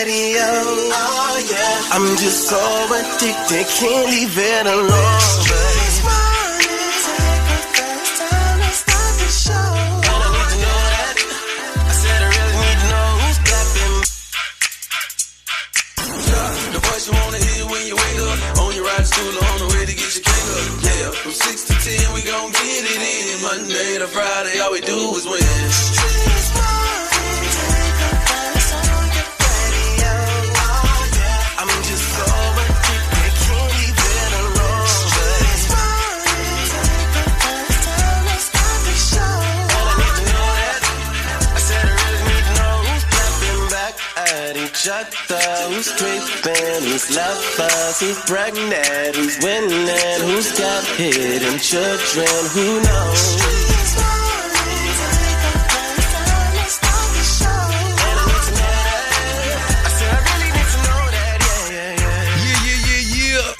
radio. Oh yeah, I'm just so addicted, can't leave it alone. This morning, take the first time to start the show. And I need to know that. I said I really need to know who's clapping. The voice you wanna hear when you wake up, on your ride to school or on the way to get your cake up. Yeah, from 6 to 10 we gon' get it in. Monday to Friday, all we do is win. Who's creeping, who's lovers, who's pregnant, who's winning, who's got hidden children, who knows?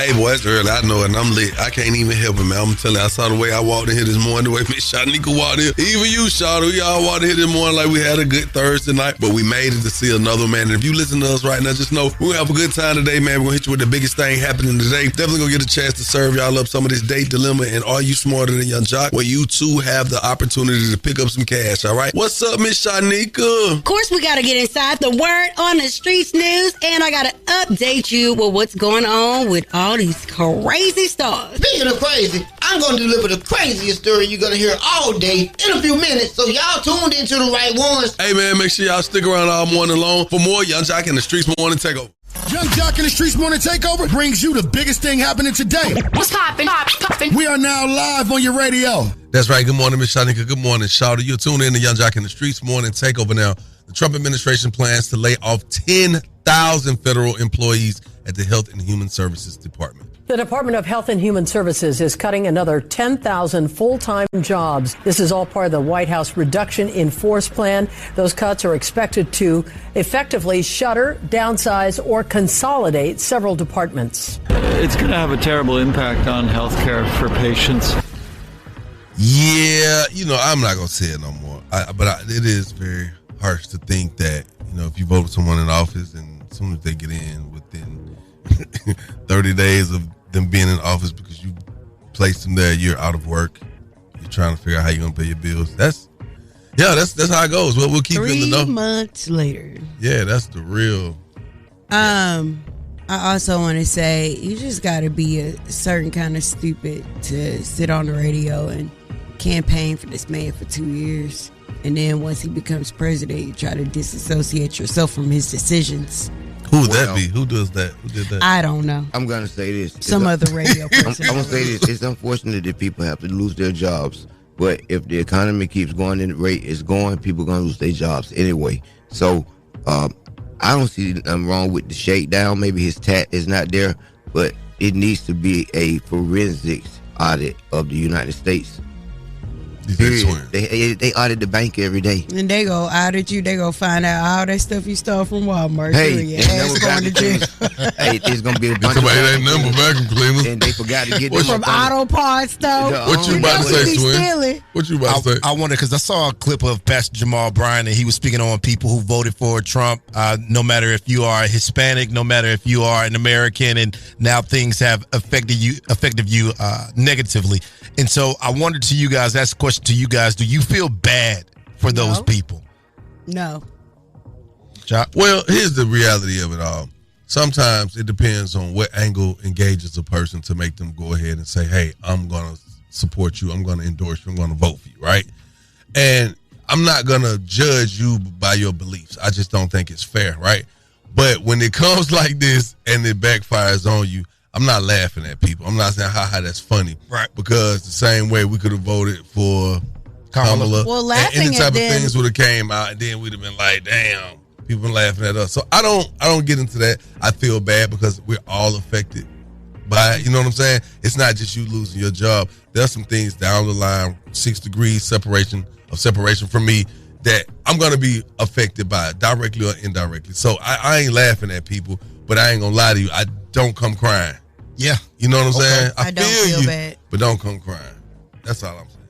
Hey, boy, it's early. I know it, and I'm lit. I can't even help it, man. I'm telling you, I saw the way I walked in here this morning, the way Miss Shawty walked in. Even you, Shawty, we all walked in here this morning like we had a good Thursday night, but we made it to see another man. And if you listen to us right now, just know we're going to have a good time today, man. We're going to hit you with the biggest thing happening today. Definitely going to get a chance to serve y'all up some of this date dilemma and Are You Smarter Than Young Jock, where you too have the opportunity to pick up some cash, all right? What's up, Miss Shanika? Of course, we got to get inside the word on the streets news, and I got to update you with what's going on with all these crazy stars. Speaking of crazy, I'm going to deliver the craziest story you're going to hear all day in a few minutes, so y'all tuned into the right ones. Hey, man, make sure y'all stick around all morning long for more Young Jock in the Streets Morning Takeover. Young Jock in the Streets Morning Takeover brings you the biggest thing happening today. What's poppin'? We are now live on your radio. That's right. Good morning, Miss Shanika. Good morning, Shawty. You're tuned in to Young Jock in the Streets Morning Takeover now. The Trump administration plans to lay off 10,000 federal employees at the Health and Human Services Department. The Department of Health and Human Services is cutting another 10,000 full-time jobs. This is all part of the White House reduction in force plan. Those cuts are expected to effectively shutter, downsize, or consolidate several departments. It's going to have a terrible impact on healthcare for patients. Yeah, I'm not going to say it no more. But it is very harsh to think that, if you vote for someone in office and as soon as they get in within 30 days of them being in office because you placed them there, you're out of work. You're trying to figure out how you're going to pay your bills. That's how it goes. Well, we'll keep you in the know. 3 months later. Yeah, that's the real. I also want to say you just got to be a certain kind of stupid to sit on the radio and campaign for this man for 2 years. And then once he becomes president, you try to disassociate yourself from his decisions. Who would that be? Who does that? Who did that? I don't know. I'm going to say this. Some other radio person. I'm going to say this. It's unfortunate that people have to lose their jobs. But if the economy keeps going in the rate it's going, people are going to lose their jobs anyway. So I don't see nothing wrong with the shakedown. Maybe his tat is not there. But it needs to be a forensics audit of the United States. They audit the bank every day. And they go audit you. They go find out all that stuff you stole from Walmart. Hey, it's going to jail. Hey, it's going to be a bunch of ain't number vacuum cleaners. And they forgot to get them from auto parts stuff. What you about to say, Twin? What you about to say? I wonder, because I saw a clip of Pastor Jamal Bryant, and he was speaking on people who voted for Trump, no matter if you are Hispanic, no matter if you are an American, and now things have affected you negatively. And so I wanted to you guys, ask a question to you guys, do you feel bad for those people? No. Well, here's the reality of it all. Sometimes it depends on what angle engages a person to make them go ahead and say, hey, I'm going to support you. I'm going to endorse you. I'm going to vote for you, right? And I'm not going to judge you by your beliefs. I just don't think it's fair, right? But when it comes like this and it backfires on you, I'm not laughing at people. I'm not saying, ha, that's funny. Right. Because the same way we could have voted for Kamala. Well, laughing and any type at of them, things would have came out, and then we'd have been like, damn, people been laughing at us. So I don't get into that. I feel bad because we're all affected by it. You know what I'm saying? It's not just you losing your job. There's some things down the line, 6 degrees separation from me, that I'm going to be affected by it, directly or indirectly. So I ain't laughing at people, but I ain't going to lie to you. I don't come crying. Yeah. You know what I'm saying? I don't feel bad. But don't come crying. That's all I'm saying.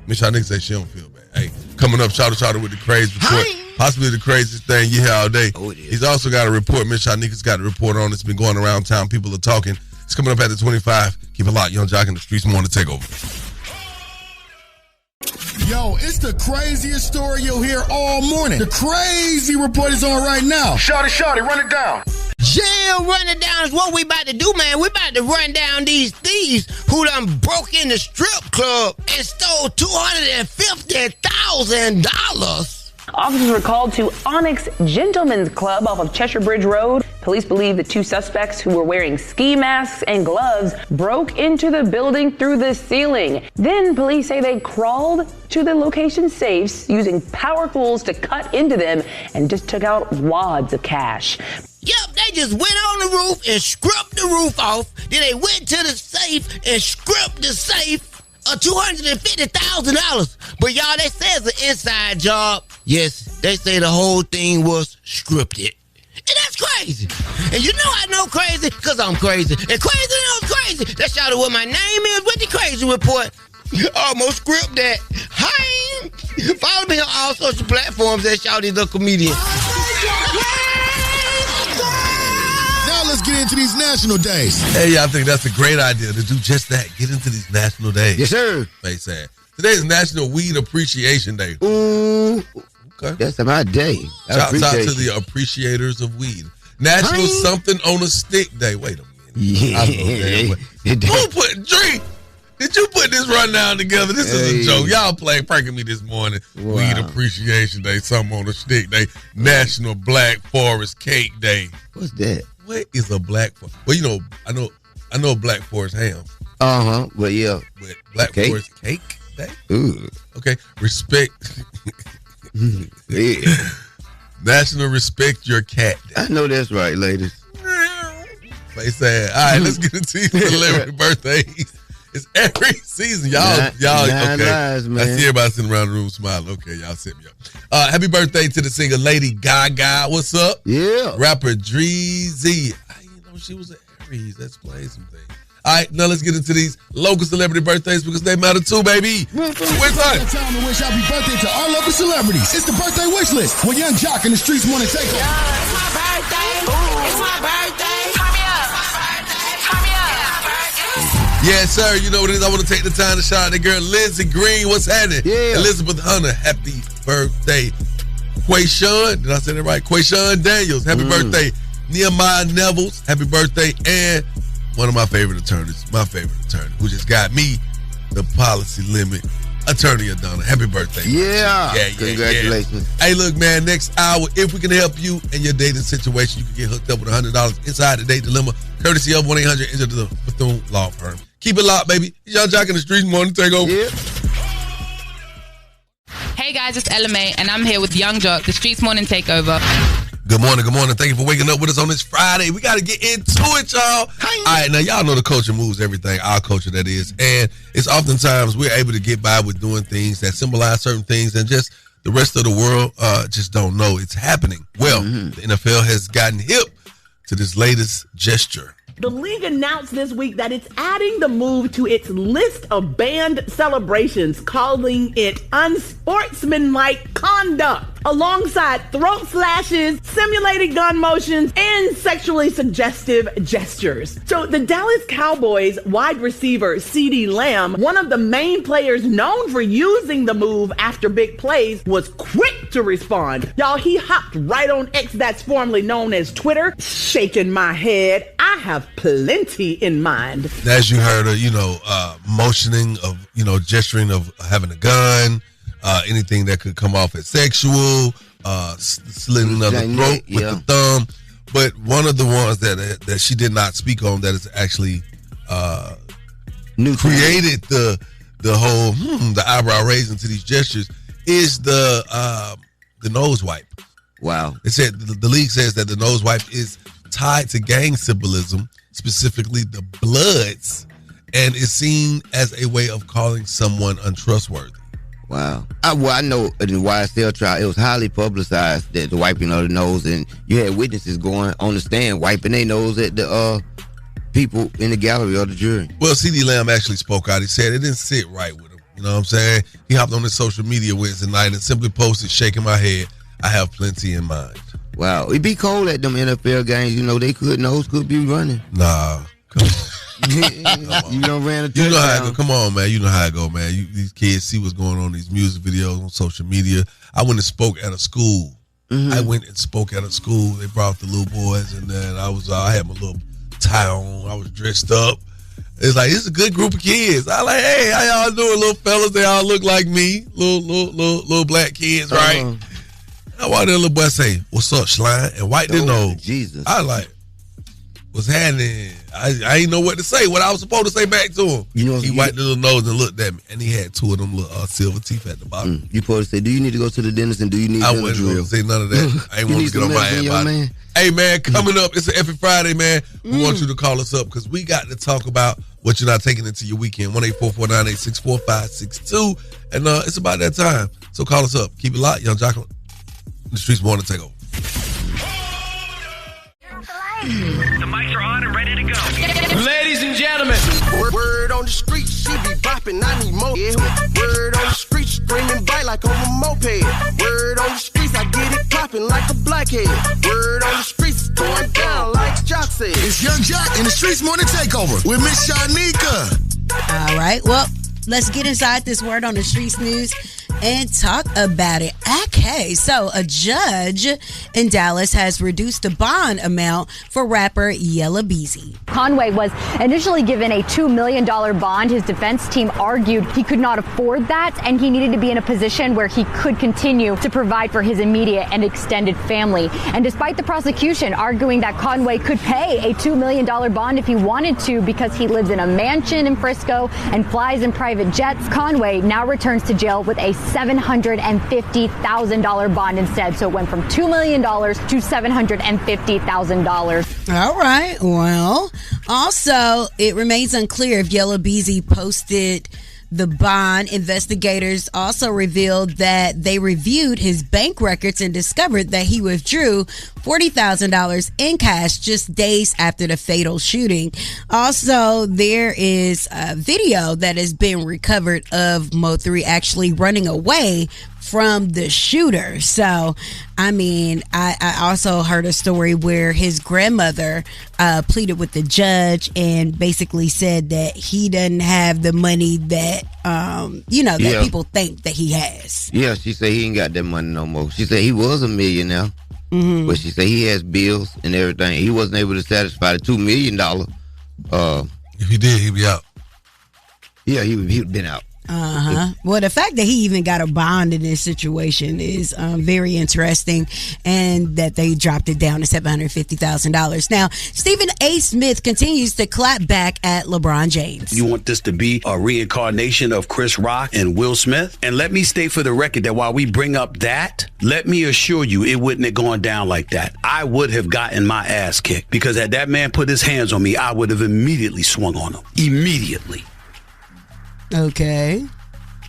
Miss Shawty said she don't feel bad. Hey, coming up, Shawty Shawty with the crazy report. Possibly the craziest thing you hear all day. Oh, it is. He's also got a report. Miss Shawty's got a report on. It's been going around town. People are talking. It's coming up at the 25. Keep it locked. Young Jock in the Streetz Morning Takeover. Yo, it's the craziest story you'll hear all morning. The crazy report is on right now. Shawty Shawty, run it down. Yeah, run it down is what we about to do, man. We about to run down these thieves who done broke in the strip club and stole $250,000. Officers were called to Onyx Gentlemen's Club off of Cheshire Bridge Road. Police believe the two suspects, who were wearing ski masks and gloves, broke into the building through the ceiling. Then police say they crawled to the location safes using power tools to cut into them and just took out wads of cash. Yep, they just went on the roof and scrubbed the roof off. Then they went to the safe and scrubbed the safe of $250,000. But y'all, they say it's an inside job. Yes, they say the whole thing was scripted. And that's crazy. And you know I know crazy because I'm crazy. And crazy knows crazy. That's y'all what my name is with the crazy report. Almost script that. Hi. Follow me on all social platforms at Shawty the Comedian. Now let's get into these national days. Hey, I think that's a great idea to do just that. Get into these national days. Yes, sir. They said. Today is National Weed Appreciation Day. Ooh. Okay. That's my day. Shouts out to the appreciators of weed. National Something on a Stick Day. Wait a minute. Yeah. Who put Drake? Did you put this rundown together? This is a joke. Y'all pranking me this morning. Wow. Weed Appreciation Day, Something on a Stick Day, National Black Forest Cake Day. What's that? What is a black forest? Well, you know, I know Black Forest ham. Well, yeah. But Black Forest Cake Day? Ooh. Okay. Respect. Yeah. National Respect Your Cat Day. I know that's right, ladies. They said, all right, let's get into celebrity birthdays. It's every season. Y'all, nine okay. lives, man. I see everybody sitting around the room smiling. Okay, y'all set me up. Happy birthday to the singer Lady Gaga. What's up? Yeah. Rapper Dreezy. I didn't know she was an Aries. Let's play some things. All right, now let's get into these local celebrity birthdays because they matter too, baby. It's time to wish happy birthday to our local celebrities. It's the birthday wish list with Young Jock in the Streetz Morning Takeover. It's my birthday. Ooh. It's my birthday. Turn me up. Turn me up. Yes, sir. You know what it is. I want to take the time to shout out the girl Lindsey Green. What's happening? Yeah. Elizabeth Hunter, happy birthday. Quayshawn, did I say that right? Quayshawn Daniels, happy birthday. Nehemiah Nevels, happy birthday. And one of my favorite attorneys, who just got me the policy limit, Attorney Adonna. Happy birthday. Yeah. Congratulations. Yeah. Hey, look, man, next hour, if we can help you in your dating situation, you can get hooked up with $100 inside the date dilemma, courtesy of 1-800 enter the Bethune Law Firm. Keep it locked, baby. Y'all Jock in the Streetz Morning Takeover. Yeah. Hey guys, it's Ella May, and I'm here with Young Jock, the Streetz Morning Takeover. Good morning. Thank you for waking up with us on this Friday. We got to get into it, y'all. All right, now y'all know the culture moves everything, our culture that is. And it's oftentimes we're able to get by with doing things that symbolize certain things and just the rest of the world just don't know it's happening. Well, the NFL has gotten hip to this latest gesture. The league announced this week that it's adding the move to its list of banned celebrations, calling it unsportsmanlike conduct, alongside throat slashes, simulated gun motions, and sexually suggestive gestures. So the Dallas Cowboys wide receiver CeeDee Lamb, one of the main players known for using the move after big plays, was quick to respond. Y'all, he hopped right on X, that's formerly known as Twitter, shaking my head. I have plenty in mind. As you heard, motioning of, gesturing of having a gun, anything that could come off as sexual, slitting of the throat with the thumb. But one of the ones that she did not speak on that is actually created the whole the eyebrow raising to these gestures is the nose wipe. Wow. It said the league says that the nose wipe is tied to gang symbolism, specifically the Bloods, and is seen as a way of calling someone untrustworthy. Wow. I know in the YSL trial, it was highly publicized that the wiping of the nose, and you had witnesses going on the stand wiping their nose at the people in the gallery or the jury. Well, CeeDee Lamb actually spoke out. He said it didn't sit right with him. know what I'm saying? He hopped on his social media Wednesday night and simply posted, shaking my head, I have plenty in mind. Wow. It be cold at them NFL games. Nose could be running. Nah. Come on. You don't ran a touchdown. You know how it go. Come on, man. You know how it go, man. These kids see what's going on in these music videos on social media. I went and spoke at a school. They brought the little boys, and then I had my little tie on. I was dressed up. It's like, it's a good group of kids. I like, hey, how y'all doing, little fellas? They all look like me, little black kids, right? I watched that little boy say, "What's up, Slime?" And White didn't know. Jesus. I like, what's happening? I ain't know what to say. What I was supposed to say back to him. He wiped the little nose and looked at me, and he had two of them little silver teeth at the bottom. You supposed to say, "Do you need to go to the dentist and do you need?" I wasn't going to say none of that. I ain't want to get on my ass about it. Hey, man, coming up, it's an Effie Friday, man. We want you to call us up because we got to talk about what you're not taking into your weekend. 1-844-986-4562. And it's about that time. So call us up. Keep it locked. Young Jock on the Streetz Morning Takeover. The mics are on and ready to go. Ladies and gentlemen. Word on the street, she be bopping, I need more. Yeah. Word on the street, screaming bite like on a moped. Word on the streets, I get it popping like a blackhead. Word on the streets, going down like Jock said. It's Young Jock in the Streetz Morning Takeover with Miss Shanika. All right, well, let's get inside this Word on the Streets news and talk about it. Okay, so a judge in Dallas has reduced the bond amount for rapper Yella Beezy. Conway was initially given a $2 million bond. His defense team argued he could not afford that and he needed to be in a position where he could continue to provide for his immediate and extended family. And despite the prosecution arguing that Conway could pay a $2 million bond if he wanted to because he lives in a mansion in Frisco and flies in private jets, Conway now returns to jail with a $750,000 bond instead. So it went from $2 million to $750,000. All right. Well, also, it remains unclear if Yella Beezy posted the bond. Investigators also revealed that they reviewed his bank records and discovered that he withdrew $40,000 in cash just days after the fatal shooting. Also, there is a video that has been recovered of Mon-Fri actually running away from the shooter. So, I mean, I also heard a story where his grandmother pleaded with the judge and basically said that he doesn't have the money that, that people think that he has. Yeah, she said he ain't got that money no more. She said he was a millionaire, but she said he has bills and everything. He wasn't able to satisfy the $2 million. If he did, he'd be out. Yeah, he'd been out. Well, the fact that he even got a bond in this situation is very interesting, and that they dropped it down to $750,000. Now, Stephen A. Smith continues to clap back at LeBron James. You want this to be a reincarnation of Chris Rock and Will Smith? And let me state for the record that while we bring up that, let me assure you it wouldn't have gone down like that. I would have gotten my ass kicked because had that man put his hands on me, I would have immediately swung on him. Immediately. Okay.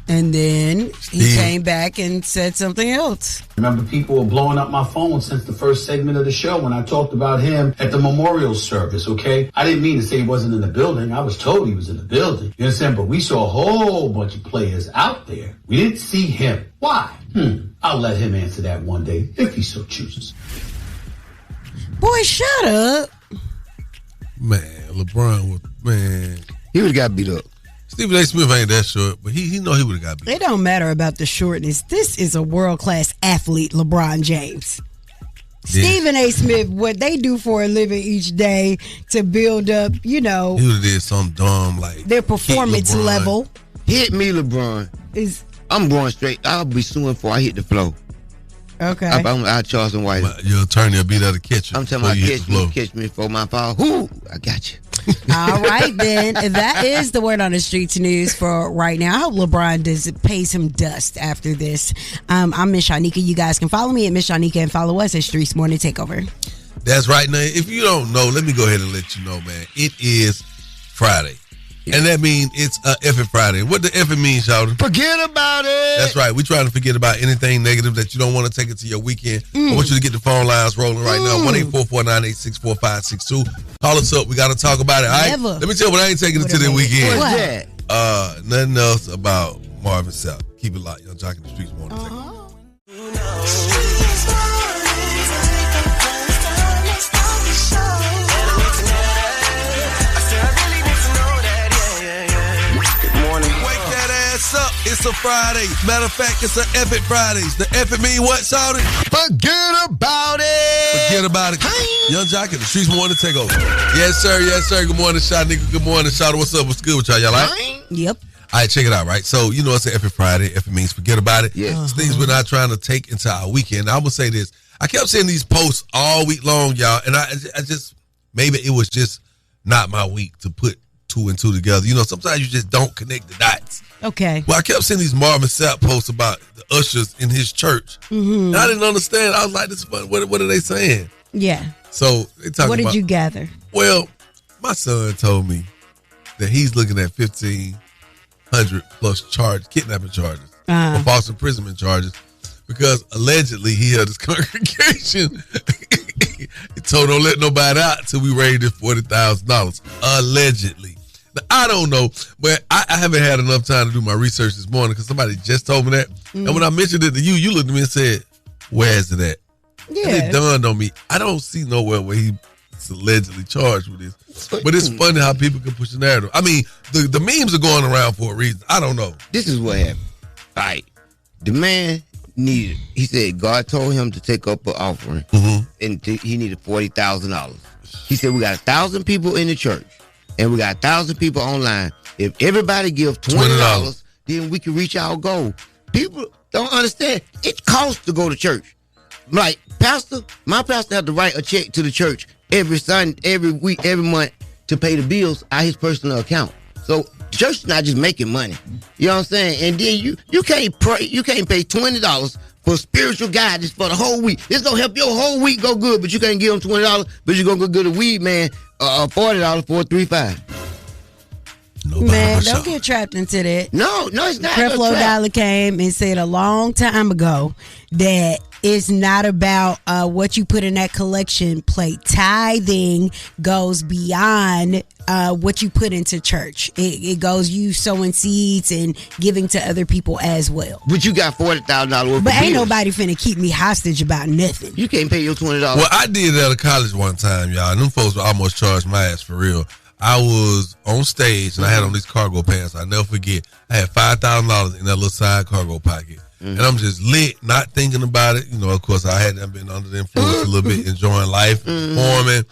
And then he came back and said something else. Remember, people were blowing up my phone since the first segment of the show when I talked about him at the memorial service, okay? I didn't mean to say he wasn't in the building. I was told he was in the building. You understand? But we saw a whole bunch of players out there. We didn't see him. Why? I'll let him answer that one day if he so chooses. Boy, shut up. Man, LeBron, he would have got beat up. Stephen A. Smith ain't that short, but he know he would have got beat. It don't matter about the shortness. This is a world-class athlete, LeBron James. Yeah. Stephen A. Smith, what they do for a living each day to build up, He would have did something dumb like their performance level. Hit me, LeBron. I'm going straight. I'll be suing before I hit the floor. Okay. I'll charge some white. Your attorney will be there to catch you. I'm talking about catch me before my fall. Whoo, I got you. All right, then. That is the Word on the Streets news for right now. I hope LeBron pays him dust after this. I'm Miss Shanika. You guys can follow me at Miss Shanika and follow us at Streetz Morning Takeover. That's right. Now, if you don't know, let me go ahead and let you know, man. It is Friday. And that means it's Effie Friday. What the Effie mean, Shawty? Forget about it. That's right. We're trying to forget about anything negative that you don't want to take it to your weekend. I want you to get the phone lines rolling right now. 1-844-986-4562. Call us up. We got to talk about it. All right? Let me tell you what I ain't taking it to the weekend. What? Nothing else about Marvin Sapp. Keep it locked. Young Jock in the Streetz Morning Takeover. Wake that ass up. It's a Friday. Matter of fact, it's an Epic Fridays. The Epic mean what, Shawty? Forget about it. Forget about it. Young Jock in the Streetz Morning Takeover. Yes, sir. Yes, sir. Good morning, Shawty. Nigga. Good morning, Shawty. What's up? What's good with y'all? Y'all like? Yep. All right, check it out, right? So, you know, it's an Epic Friday. Epic means forget about it. Yeah. It's things we're not trying to take into our weekend. I'm going to say this. I kept seeing these posts all week long, y'all, and I just, maybe it was just not my week to put 2 and 2 together. You know, sometimes you just don't connect the dots. Okay. Well, I kept seeing these Marvin Sapp posts about the ushers in his church. Mm-hmm. And I didn't understand. I was like, this is funny. What are they saying? Yeah. So they talking What did about, you gather? Well, my son told me that he's looking at 1,500 plus kidnapping charges, or false imprisonment charges, because allegedly he held his congregation. He told don't let nobody out until we raised this $40,000. Allegedly. Now, I don't know, but I haven't had enough time to do my research this morning because somebody just told me that. And when I mentioned it to you, you looked at me and said, where is it at? Yeah. And it dawned on me, I don't see nowhere where he's allegedly charged with this. But it's funny how people can push the narrative. I mean, the memes are going around for a reason. I don't know. This is what happened. All right. The man needed, he said God told him to take up an offering, and he needed $40,000. He said, we got 1,000 people in the church, and we got 1,000 people online. If everybody give $20, then we can reach our goal. People don't understand. It costs to go to church. Like, my pastor had to write a check to the church every Sunday, every week, every month to pay the bills out his personal account. So the church is not just making money. You know what I'm saying? And then you can't pray, you can't pay $20 for spiritual guidance for the whole week. It's gonna help your whole week go good, but you can't give them $20, but you're gonna go get a weed man $40 for $3.5. Man, don't get trapped into that. No, it's not. Creflo Dollar came and said a long time ago that it's not about what you put in that collection plate. Tithing goes beyond what you put into church. It goes you sowing seeds and giving to other people as well. But you got $40,000 worth. But of ain't bills. Nobody finna keep me hostage about nothing. You can't pay your $20. Well, I did it at a college one time, y'all. And them folks almost charged my ass for real. I was on stage and I had on these cargo pants. I'll never forget. I had $5,000 in that little side cargo pocket. And I'm just lit, not thinking about it. You know, of course, I hadn't been under the influence a little bit, enjoying life, performing.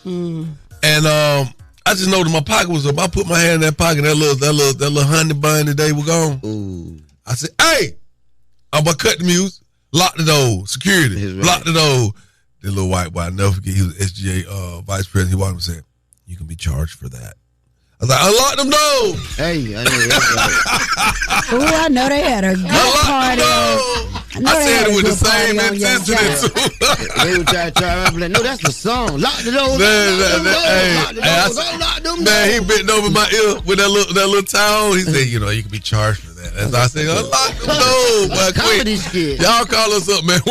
And I just know that my pocket was up. I put my hand in that pocket, that little honey bun today was gone. I said, hey, I'm about to cut the music. Lock the door. Security. Lock the door. The little white boy, I'll never forget, he was SGA vice president. He walked up and said, you can be charged for that. I was like, unlock them doors. Hey, I know that's right. Ooh, I know they had a good party. I said it with the same intensity too. They were trying to like, no, that's the song. Lock the doors. Lock them doors. Man, he bent over my ear with that little towel. He said, you know, you can be charged for that. As I said, unlock them doors. But quick, y'all call us up, man.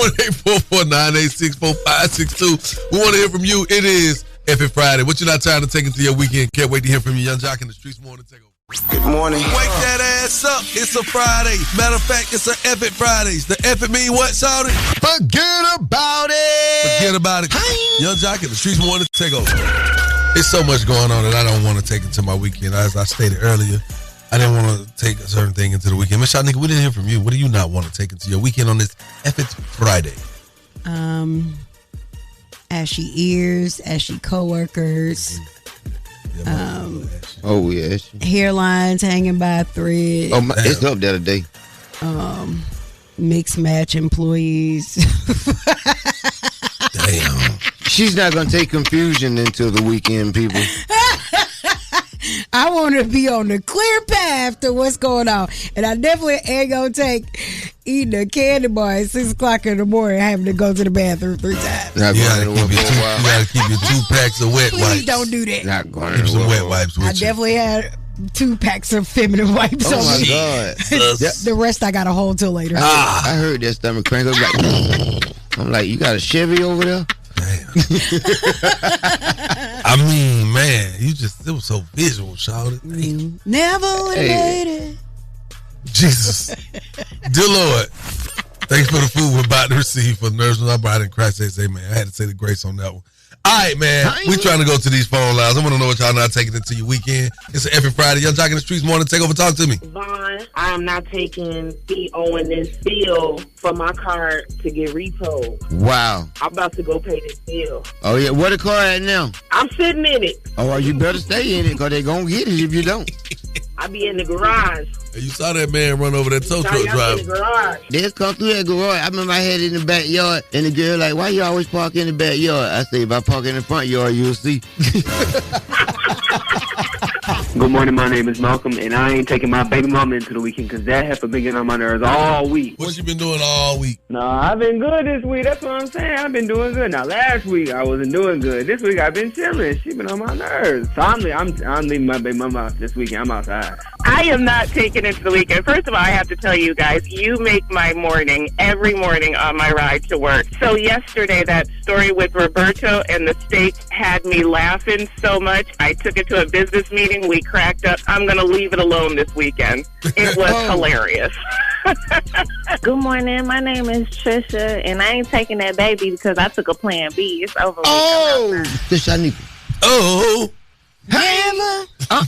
1-844-986-4562. We want to hear from you. It is Epic Friday. What you not trying to take into your weekend? Can't wait to hear from you. Young Jock in the Streetz Morning Takeover. Good morning. Wake that ass up. It's a Friday. Matter of fact, it's an Epic Fridays. The Epic mean what, Shawty? Forget about it. Forget about it. Young Jock in the Streetz Morning Takeover. There's so much going on that I don't want to take into my weekend. As I stated earlier, I didn't want to take a certain thing into the weekend. Miss Shawty, we didn't hear from you. What do you not want to take into your weekend on this Epic Friday? Ashy ears, ashy coworkers. Hairlines hanging by a thread. Oh, it's up the other day. Mixed match employees. Damn. She's not going to take confusion into the weekend, people. I want to be on the clear path to what's going on. And I definitely ain't going to take eating a candy bar at 6 o'clock in the morning and having to go to the bathroom 3 times. You gotta keep your 2 packs of wet wipes. Please don't do that. Not going keep some wet wipes with I definitely had 2 packs of feminine wipes on my me. God. The rest I got to hold till later. I heard that stomach crank. I'm like, you got a Chevy over there? Damn. I mean, man, it was so visual, Shawty. Never would have made it. Jesus. Dear Lord, thanks for the food we're about to receive for the nerves when I brought in Christ. Say, man, I had to say the grace on that one. All right, man. We trying to go to these phone lines. I want to know what y'all not taking into your weekend. It's every Friday. Young Jock in the Streetz morning. Take over. Talk to me. Vaughn, I am not taking fee owing this bill for my card to get repoed. Wow. I'm about to go pay this bill. Oh, yeah. Where the car at now? I'm sitting in it. Oh, well, you better stay in it because they going to get it if you don't. I be in the garage. You saw that man run over that tow truck driver. They just come through that garage. I remember I had it in the backyard, and the girl like, why you always park in the backyard? I say, if I park in the front yard, you'll see. Good morning, my name is Malcolm, and I ain't taking my baby mama into the weekend because that heifer been getting on my nerves all week. What you been doing all week? No, I've been good this week. That's what I'm saying. I've been doing good. Now, last week, I wasn't doing good. This week, I've been chilling. She been on my nerves. So I'm leaving my baby mama out this weekend. I'm outside. I am not taking it to the weekend. First of all, I have to tell you guys, you make my morning, every morning on my ride to work. So yesterday, that story with Roberto and the steak had me laughing so much. I took it to a business meeting. We cracked up. I'm going to leave it alone this weekend. It was hilarious. Good morning. My name is Trisha, and I ain't taking that baby because I took a plan B. It's over with. Oh, the Shanika. Oh. Hey,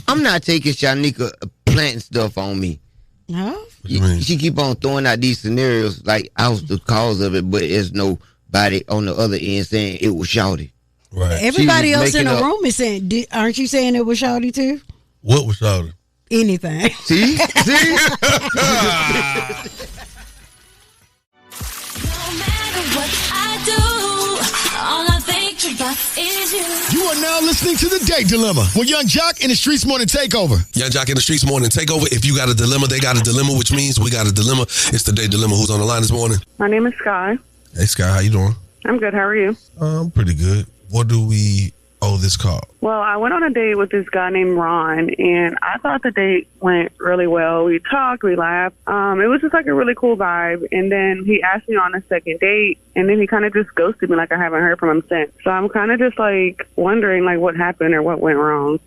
I'm not taking Shanika planting stuff on me. No? She keep on throwing out these scenarios like I was the cause of it, but there's nobody on the other end saying it was Shawty. Right. Everybody else in the room is saying, aren't you saying it was Shawty too? What was Shawty? Anything. See? You are now listening to The Date Dilemma with Young Jock in the Streetz Morning Takeover. Young Jock in the Streetz Morning Takeover. If you got a dilemma, they got a dilemma, which means we got a dilemma. It's the Date Dilemma. Who's on the line this morning? My name is Sky. Hey, Sky. How you doing? I'm good. How are you? I'm pretty good. What do we owe this call? Well, I went on a date with this guy named Ron, and I thought the date went really well. We talked, we laughed. It was just like a really cool vibe. And then he asked me on a second date, and then he kind of just ghosted me, like I haven't heard from him since. So I'm kind of just like wondering like what happened or what went wrong.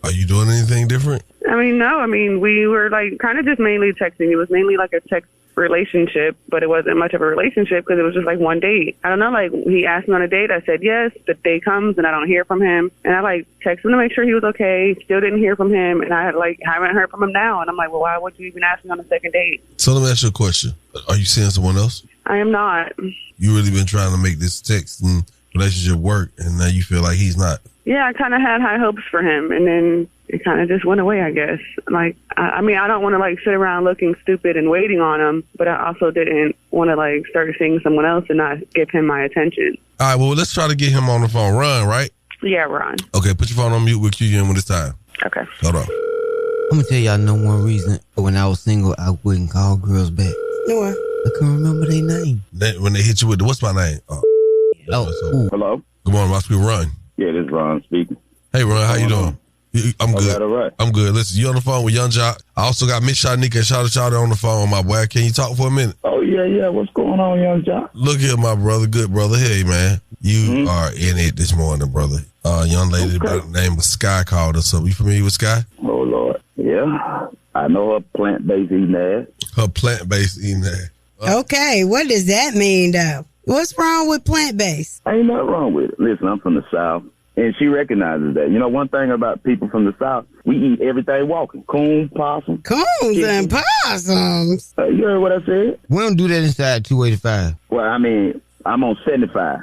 Are you doing anything different? No. We were like kind of just mainly texting. It was mainly like a text relationship, but it wasn't much of a relationship because it was just like one date. I don't know, like he asked me on a date, I said yes. The day comes and I don't hear from him, and I like texted him to make sure he was okay. Still didn't hear from him, and I like haven't heard from him now, and I'm like, well, why would you even ask me on a second date? So let me ask you a question. Are you seeing someone else? I am not. You really been trying to make this text and relationship work, and now you feel like he's not? Yeah, I kind of had high hopes for him, and then it kind of just went away, I guess. Like, I don't want to like sit around looking stupid and waiting on him, but I also didn't want to like start seeing someone else and not give him my attention. All right, well, let's try to get him on the phone. Ron, right? Yeah, Ron. Okay, put your phone on mute. We'll cue you in when it's time. Okay. Hold on. I'm going to tell y'all no one reason when I was single, I wouldn't call girls back. No. I can't remember their name. When they hit you with what's my name? Hello? Good morning, must be Ron. Yeah, this is Ron speaking. Hey, Ron, how you doing? I'm good. All right. I'm good. Listen, you on the phone with Young Jock. I also got Miss Shanika and Shawty Shawty on the phone, my boy. Can you talk for a minute? Oh, yeah. What's going on, Young Jock? Look here, my brother. Good brother. Hey, man. You are in it this morning, brother. Young lady by the name of Sky called us up. You familiar with Sky? Oh, Lord. Yeah. I know her plant-based eating ass. Her plant-based eating ass. Okay, what does that mean, though? What's wrong with plant-based? Ain't nothing wrong with it. Listen, I'm from the South, and she recognizes that. You know, one thing about people from the South, we eat everything walking. Coon, possum. Coons and possums? You heard what I said? We don't do that inside 285. Well, I mean, I'm on 75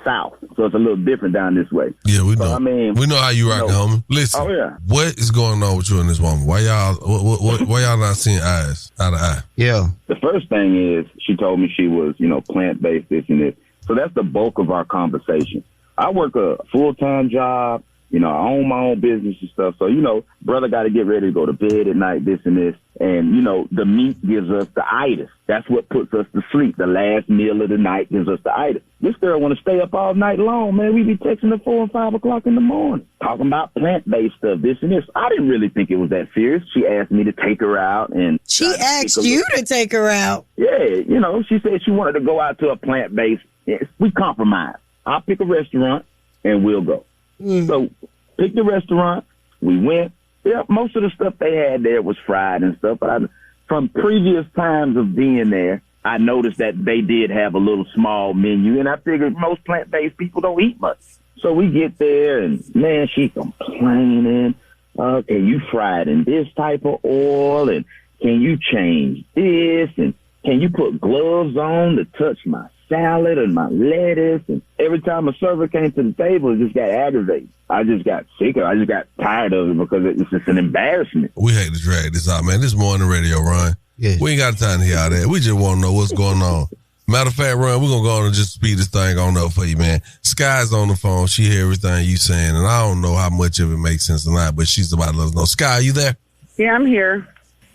South, so it's a little different down this way. Yeah, we know. So, I mean, we know how you rock, homie. Listen, what is going on with you and this woman? Why y'all not seeing eyes eye to eye? Yeah. The first thing is she told me she was, plant-based, this and this. So that's the bulk of our conversation. I work a full-time job. I own my own business and stuff. So, brother got to get ready to go to bed at night, this and this. And, the meat gives us the itis. That's what puts us to sleep. The last meal of the night gives us the itis. This girl want to stay up all night long, man. We be texting at 4 and 5 o'clock in the morning, talking about plant-based stuff, this and this. I didn't really think it was that serious. She asked me to take her out. And she asked you to take her out? Yeah, she said she wanted to go out to a plant-based. Yes, we compromise. I'll pick a restaurant, and we'll go. So, pick the restaurant. We went. Yeah, most of the stuff they had there was fried and stuff, but from previous times of being there, I noticed that they did have a little small menu, and I figured most plant-based people don't eat much. So we get there, and man, she complaining. Can you fry it in this type of oil? And can you change this? And can you put gloves on to touch my salad and my lettuce? And every time a server came to the table, it just got aggravated. I just got sick of it. I just got tired of it because it's just an embarrassment. We hate to drag this out, man. This morning radio, Ron. Yes. We ain't got time to hear all that. We just want to know what's going on. Matter of fact, Ron, we're going to go on and just speed this thing on up for you, man. Sky's on the phone. She hear everything you saying, and I don't know how much of it makes sense or not, but she's about to let us know. Sky, you there? Yeah, I'm here.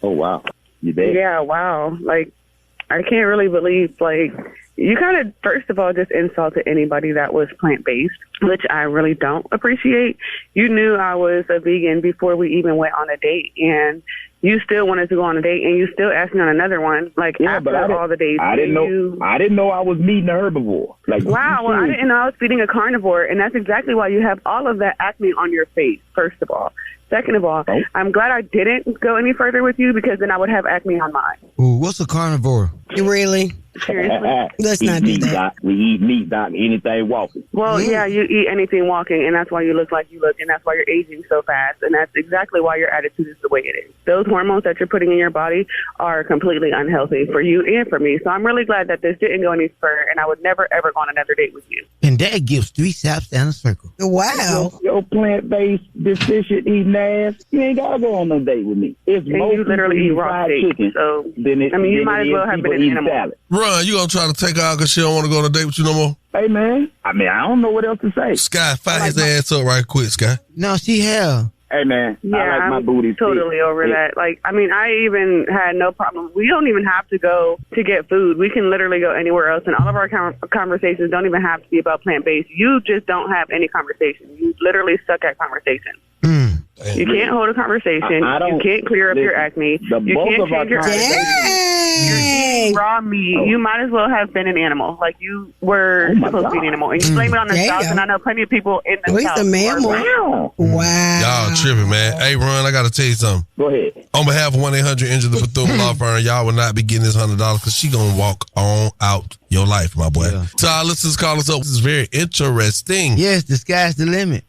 Oh, wow. You there? Yeah, wow. Like, I can't really believe, like, you kind of, first of all, just insulted anybody that was plant-based, which I really don't appreciate. You knew I was a vegan before we even went on a date, and you still wanted to go on a date, and you still asked me on another one. Like, yeah, after but all the dates. I didn't know I was meeting a herbivore. Like, wow, well, I didn't know I was feeding a carnivore, and that's exactly why you have all of that acne on your face, first of all. Second of all, I'm glad I didn't go any further with you, because then I would have acne on mine. Ooh, what's a carnivore? Really? Seriously? Let's not do that. Doc. We eat meat, Doc. Anything walking. Well, yeah, you eat anything walking, and that's why you look like you look, and that's why you're aging so fast, and that's exactly why your attitude is the way it is. Those hormones that you're putting in your body are completely unhealthy for you and for me. So I'm really glad that this didn't go any further, and I would never, ever go on another date with you. And that gives 3 saps and a circle. Wow. Your plant-based, deficient eating ass, you ain't got to go on no date with me. It's and you literally eat raw steak, so, you might as well have been an animal. Salad. Ron, you gonna try to take her out because she don't want to go on a date with you no more? Hey, man. I mean, I don't know what else to say. Sky, fire his ass up right quick, Sky. No, she have. Hey, man. Yeah, I like my I'm booty. totally over that. Like, I mean, I even had no problem. We don't even have to go to get food. We can literally go anywhere else, and all of our conversations don't even have to be about plant-based. You just don't have any conversation. You literally suck at conversation. You can't hold a conversation. You can't clear up your acne. You can't change your You're eating raw meat. You might as well have been an animal. Like, you were supposed to be an animal. And you blame it on the South, and I know plenty of people in the South. He's a mammal. Wow. Y'all tripping, man. Hey, Ron, I got to tell you something. Go ahead. On behalf of 1-800-INJURE the Bethune Law Firm, y'all will not be getting this $100 because she going to walk on out your life, my boy. Yeah. So our listeners call us up. This is very interesting. Yes, the sky's the limit.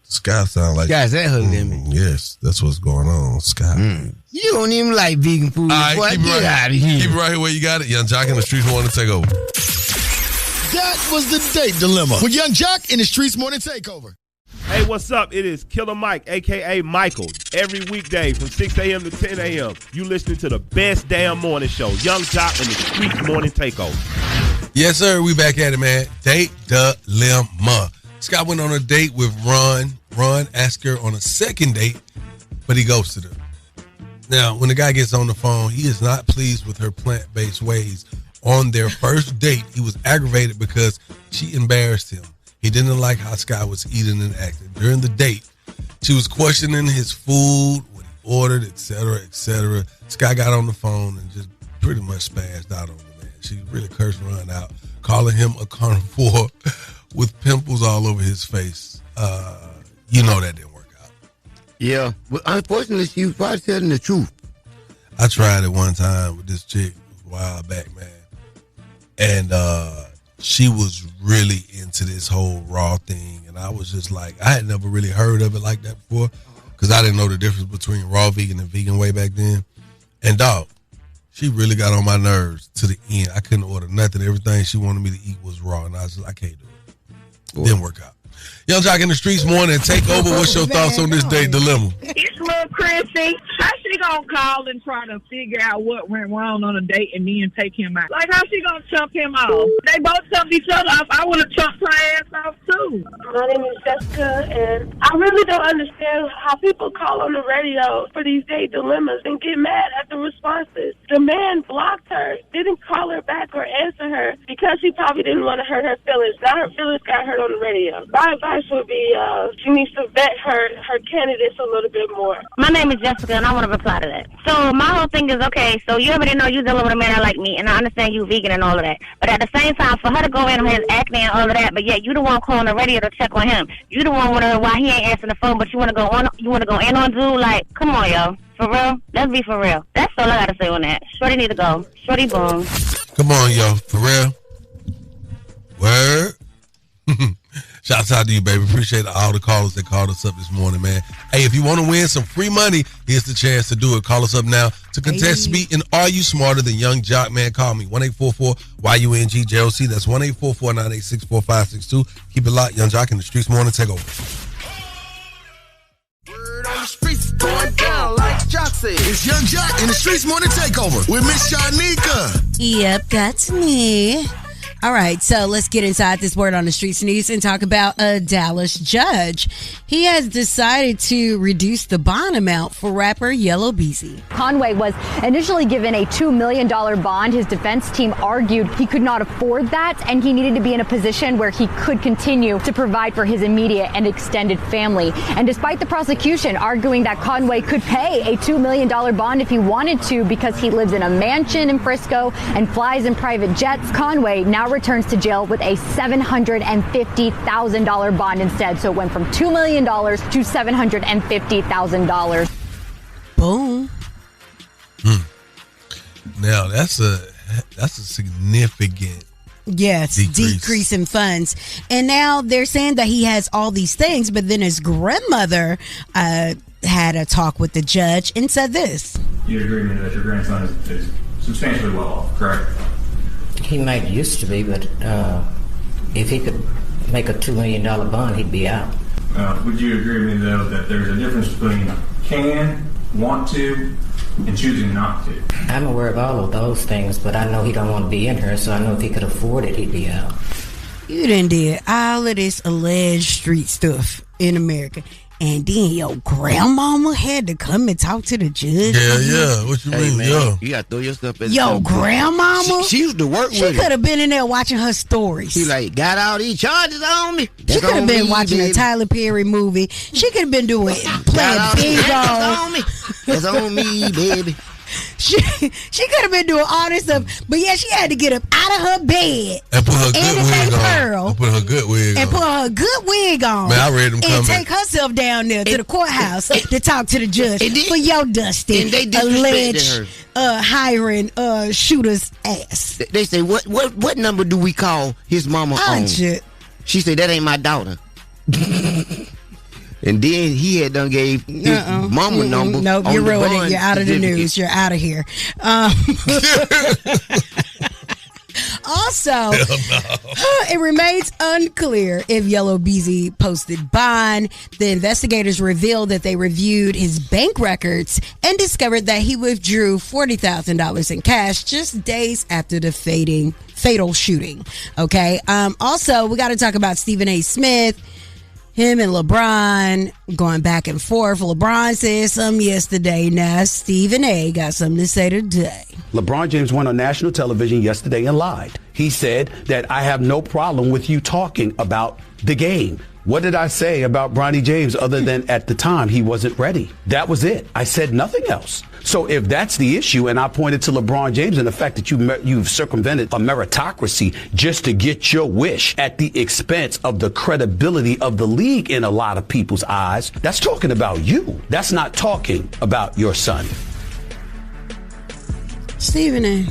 Sky sound like sky's at her limit. Yes, that's what's going on, Sky. You don't even like vegan food. All right, boy, keep it get right, out of here. Keep it right here where you got it. Young Jock in the Streetz Morning Takeover. That was the date dilemma with Young Jock in the Streetz Morning Takeover. Hey, what's up? It is Killer Mike, a.k.a. Michael. Every weekday from 6 a.m. to 10 a.m., you listening to the best damn morning show, Young Jock and the Streetz Morning Takeover. Yes, sir. We back at it, man. Date dilemma. Scott went on a date with Ron. Ron asked her on a second date, but he ghosted her. Now, when the guy gets on the phone, he is not pleased with her plant-based ways. On their first date, he was aggravated because she embarrassed him. He didn't like how Scott was eating and acting. During the date, she was questioning his food, what he ordered, etc., etc. Scott got on the phone and just pretty much spazzed out on the man. She really cursed Ron out, calling him a carnivore with pimples all over his face. You know that didn't work out. Yeah. Well, unfortunately, she was probably telling the truth. I tried it one time with this chick a while back, man. And she was really into this whole raw thing. And I was just like, I had never really heard of it like that before because I didn't know the difference between raw vegan and vegan way back then. And dog, she really got on my nerves to the end. I couldn't order nothing. Everything she wanted me to eat was raw. And I was just like, I can't do it. Didn't work out. Young Jock in the Streetz Morning Takeover. What's your thoughts on this date dilemma? It's little Chrissy. How she gonna call and try to figure out what went wrong on a date and then take him out? Like, how she gonna chump him off? They both chumped each other off. I would have chumped her ass off too. My name is Jessica, and I really don't understand how people call on the radio for these date dilemmas and get mad at the responses. The man blocked her, didn't call her back or answer her because he probably didn't want to hurt her feelings. Now her feelings got hurt on the radio. My advice would be she needs to vet her candidates a little bit more. My name is Jessica, and I want to reply to that. So my whole thing is, okay, so you already know you're dealing with a man that like me, and I understand you vegan and all of that. But at the same time, for her to go in on his acne and all of that, but yet you the one calling the radio to check on him. You the one wondering why he ain't answering the phone, but you want to go in on dude. Like, come on, yo. For real? Let's be for real. That's all I gotta say on that. Shorty need to go. Shorty boom. Come on, yo. For real. Word. Shouts out to you, baby. Appreciate all the callers that called us up this morning, man. Hey, if you want to win some free money, here's the chance to do it. Call us up now to contest me in Are You Smarter Than Young Jock, man? Call me 1-844-YUNG-JOC. That's 1-844-986-4562. Keep it locked. Young Jock in the Streetz Morning Takeover. Word on the streets going down like Jock said. It's Young Jock in the Streetz Morning Takeover with Miss Shanika. Yep, that's me. All right, so let's get inside this Word on the Streets news and talk about a Dallas judge. He has decided to reduce the bond amount for rapper Yellow Beezy. Conway was initially given a $2 million bond. His defense team argued he could not afford that, and he needed to be in a position where he could continue to provide for his immediate and extended family. And despite the prosecution arguing that Conway could pay a $2 million bond if he wanted to because he lives in a mansion in Frisco and flies in private jets, Conway now returns to jail with a $750,000 bond instead. So it went from $2 million to $750,000. Boom. Now that's a significant decrease in funds. And now they're saying that he has all these things, but then his grandmother had a talk with the judge and said this. You agree with me that your grandson is substantially well off, correct? He might used to be, but if he could make a $2 million bond, he'd be out. Would you agree with me, though, that there's a difference between can, want to, and choosing not to? I'm aware of all of those things, but I know he don't want to be in her, so I know if he could afford it, he'd be out. You done did all of this alleged street stuff in America. And then your grandmama had to come and talk to the judge. Yeah. What you mean? Man, yeah. You got to throw your stuff in. Yo, grandmama? She used to work with She could have been in there watching her stories. She like, got all these charges on me. She could have been watching a Tyler Perry movie. She could have been playing bingo. That's on me. That's on me, baby. She could have been doing all this stuff, but yeah, she had to get up out of her bed and put her good wig on. And put her good wig on. Man, I read them and take herself down there to the courthouse to talk to the judge for your dusty alleged hiring shooter's ass. They say, what number do we call his mama on? She said, that ain't my daughter. And then he had done gave his mama number. Nope, you're ruining it. You're out of the news. You're out of here. Also, it remains unclear if Yellow Beezy posted bond. The investigators revealed that they reviewed his bank records and discovered that he withdrew $40,000 in cash just days after the fatal shooting. Okay. Also, we got to talk about Stephen A. Smith. Him and LeBron going back and forth. LeBron said something yesterday. Now Stephen A. got something to say today. LeBron James went on national television yesterday and lied. He said that I have no problem with you talking about the game. What did I say about Bronny James other than at the time he wasn't ready? That was it. I said nothing else. So if that's the issue, and I pointed to LeBron James and the fact that you've circumvented a meritocracy just to get your wish at the expense of the credibility of the league in a lot of people's eyes, that's talking about you. That's not talking about your son. Stephen A.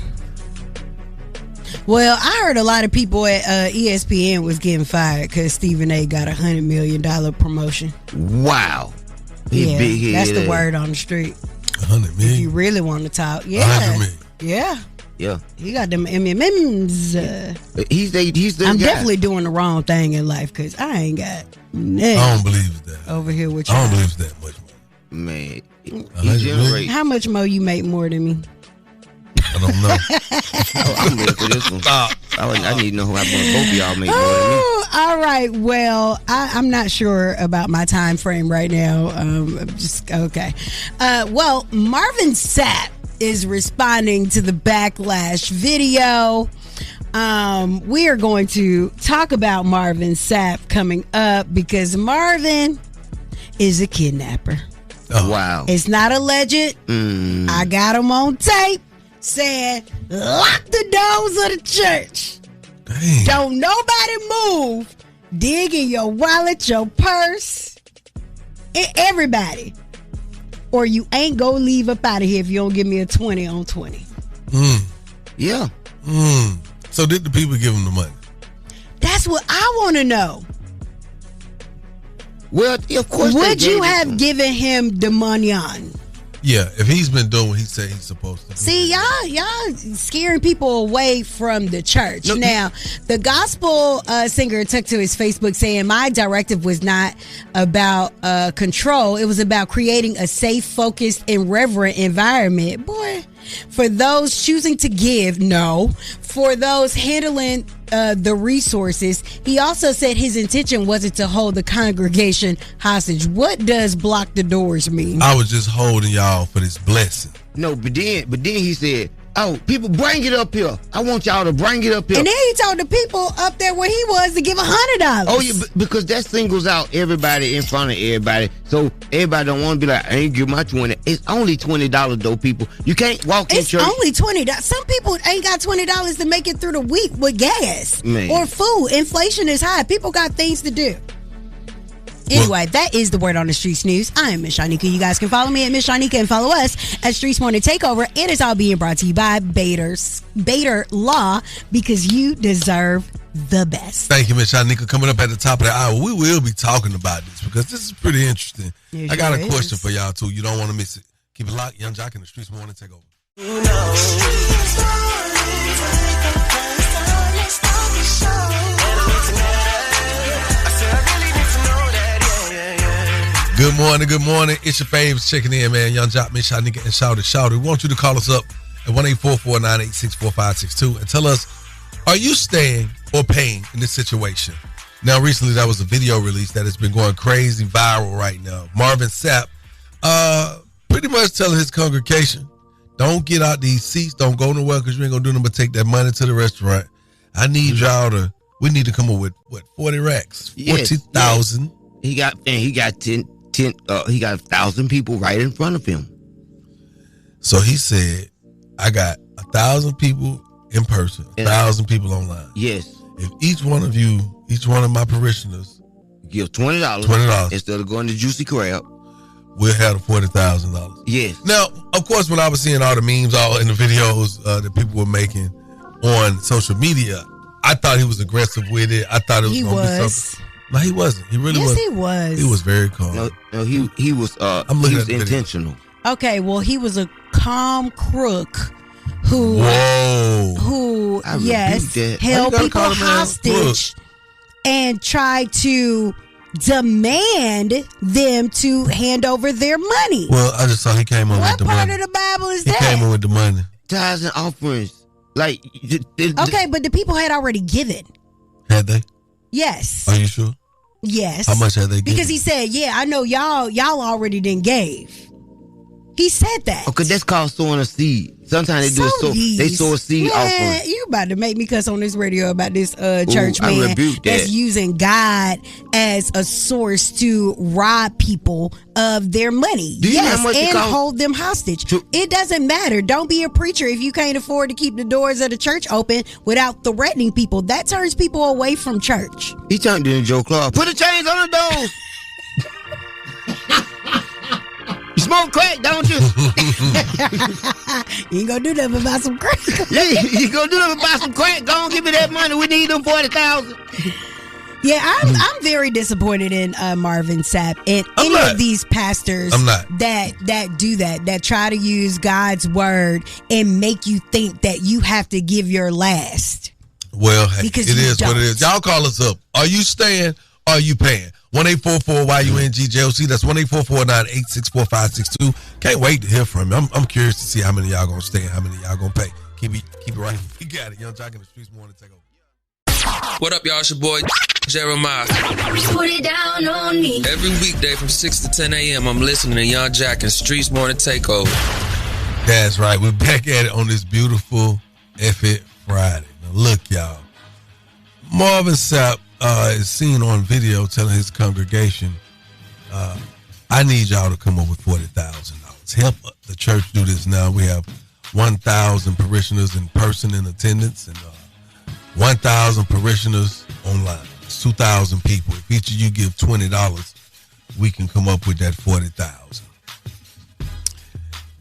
Well, I heard a lot of people at ESPN was getting fired because Stephen A. got a $100 million promotion. Wow. Big that's the word on the street. 100 million. If you really want to talk, 100 million. Yeah. He got them M&Ms. He's the I'm guy. definitely doing the wrong thing in life because I ain't got nothing. I don't believe that. Over here with you. I don't believe that much. Man, how much more you make more than me? I don't know. I'm ready for this one. I need to know how much both of y'all make more than me. All right. Well, I'm not sure about my time frame right now. Just okay. Well, Marvin Sapp is responding to the backlash video. We are going to talk about Marvin Sapp coming up because Marvin is a kidnapper. Oh. Wow. It's not alleged. I got him on tape saying, lock the doors of the church. Dang. Don't nobody move. Dig in your wallet, your purse. Everybody. or you ain't gonna leave up out of here if you don't give me a 20 on 20. Yeah. So did the people give him the money? That's what I want to know. Well, of course. Would you have given him the money on? Yeah, if he's been doing what he said he's supposed to do. See, y'all scaring people away from the church. Now, the gospel singer took to his Facebook saying, my directive was not about control. It was about creating a safe, focused, and reverent environment. Boy, for those choosing to give, no. For those handling the resources, he also said his intention wasn't to hold the congregation hostage. What does block the doors mean? I was just holding y'all for this blessing. No, but then he said, oh, people, bring it up here. I want y'all to bring it up here. And then he told the people up there where he was to give $100. Oh, yeah, because that singles out everybody in front of everybody. So everybody don't want to be like, I ain't give my 20. It's only $20 though, people. You can't walk in church. It's only $20. Some people ain't got $20 to make it through the week with gas or food. Inflation is high. People got things to do. Anyway, that is the word on the Streetz News. I am Miss Shanika. You guys can follow me at Miss Shanika and follow us at Streetz Morning Takeover. And it's all being brought to you by Bader Law, because you deserve the best. Thank you, Miss Shanika. Coming up at the top of the hour, we will be talking about this because this is pretty interesting. I got a question for y'all, too. You don't want to miss it. Keep it locked. Young Jock in the Streetz Morning Takeover. Good morning, good morning. It's your faves checking in, man. Young Jock, Miss Shanika, and Shawty Shawty. We want you to call us up at 1-844-986-4562 and tell us, are you staying or paying in this situation? Now, recently, there was a video release that has been going crazy viral right now. Marvin Sapp pretty much telling his congregation, don't get out these seats, don't go nowhere because you ain't going to do nothing but take that money to the restaurant. I need y'all to, we need to come up with, 40 racks? 40,000. He got 1,000 people right in front of him. So he said, I got 1,000 people in person, 1,000 people online. Yes. If each one of my parishioners give $20 instead of going to Juicy Crab, we'll have the $40,000. Yes. Now, of course, when I was seeing all the memes all in the videos that people were making on social media, I thought he was aggressive with it. I thought it was going to be something. No, he wasn't. He really wasn't. Yes, he was. He was very calm. No, he was. I'm looking he at was the intentional. Okay, well, he was a calm crook who held people hostage and tried to demand them to hand over their money. Well, I just saw he came in with the money. What part of the Bible is that? He came in with the money. Tithes and offerings. Like, okay, but the people had already given. Had they? Yes. Are you sure? Yes. How much had they given? Because he said, yeah, I know y'all already done gave. He said that. Okay, that's called sowing a seed. Sometimes they sow a seed offering. You about to make me cuss on this radio about this church man that's using God as a source to rob people of their money. Yes, and hold them hostage. It doesn't matter. Don't be a preacher if you can't afford to keep the doors of the church open without threatening people. That turns people away from church. He turned into Joe Clark. Put the chains on the doors. You smoke crack, don't you? You ain't gonna do nothing about some crack. You gonna do nothing about some crack? Go on, give me that money. We need them 40,000. Yeah, I'm very disappointed in Marvin Sapp and any of these pastors that do that try to use God's word and make you think that you have to give your last. Well, hey, it is what it is. Y'all call us up. Are you staying? Or are you paying? 1-844-YUNGJOC. That's 1-844-986-4562. Can't wait to hear from you. I'm curious to see how many of y'all gonna stay and how many of y'all gonna pay. Keep it right. We got it. Young Jock in the Streetz Morning Takeover. What up, y'all? It's your boy Jeremiah. Put it down on me. Every weekday from 6 to 10 a.m. I'm listening to Young Jock and Streetz Morning Takeover. That's right. We're back at it on this beautiful F-It Friday. Now look, y'all. Marvin Sapp is seen on video telling his congregation, I need y'all to come up with $40,000. Help the church do this now. We have 1,000 parishioners in person in attendance and 1,000 parishioners online. It's 2,000 people. If each of you give $20, we can come up with that $40,000.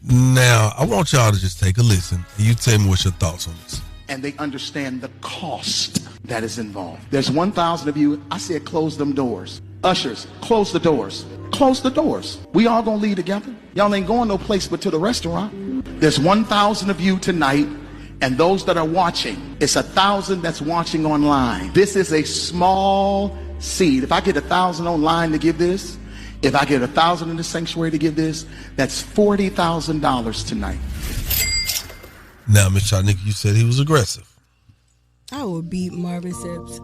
Now, I want y'all to just take a listen, and you tell me what's your thoughts on this. And they understand the cost that is involved. There's 1,000 of you. I said close them doors. Ushers, close the doors. Close the doors. We all gonna leave together. Y'all ain't going no place but to the restaurant. There's 1,000 of you tonight, and those that are watching, it's 1,000 that's watching online. This is a small seed. If I get 1,000 online to give this, if I get 1,000 in the sanctuary to give this, that's $40,000 tonight. Now, Miss Shanika, you said he was aggressive. I would beat Marvin Sapp's.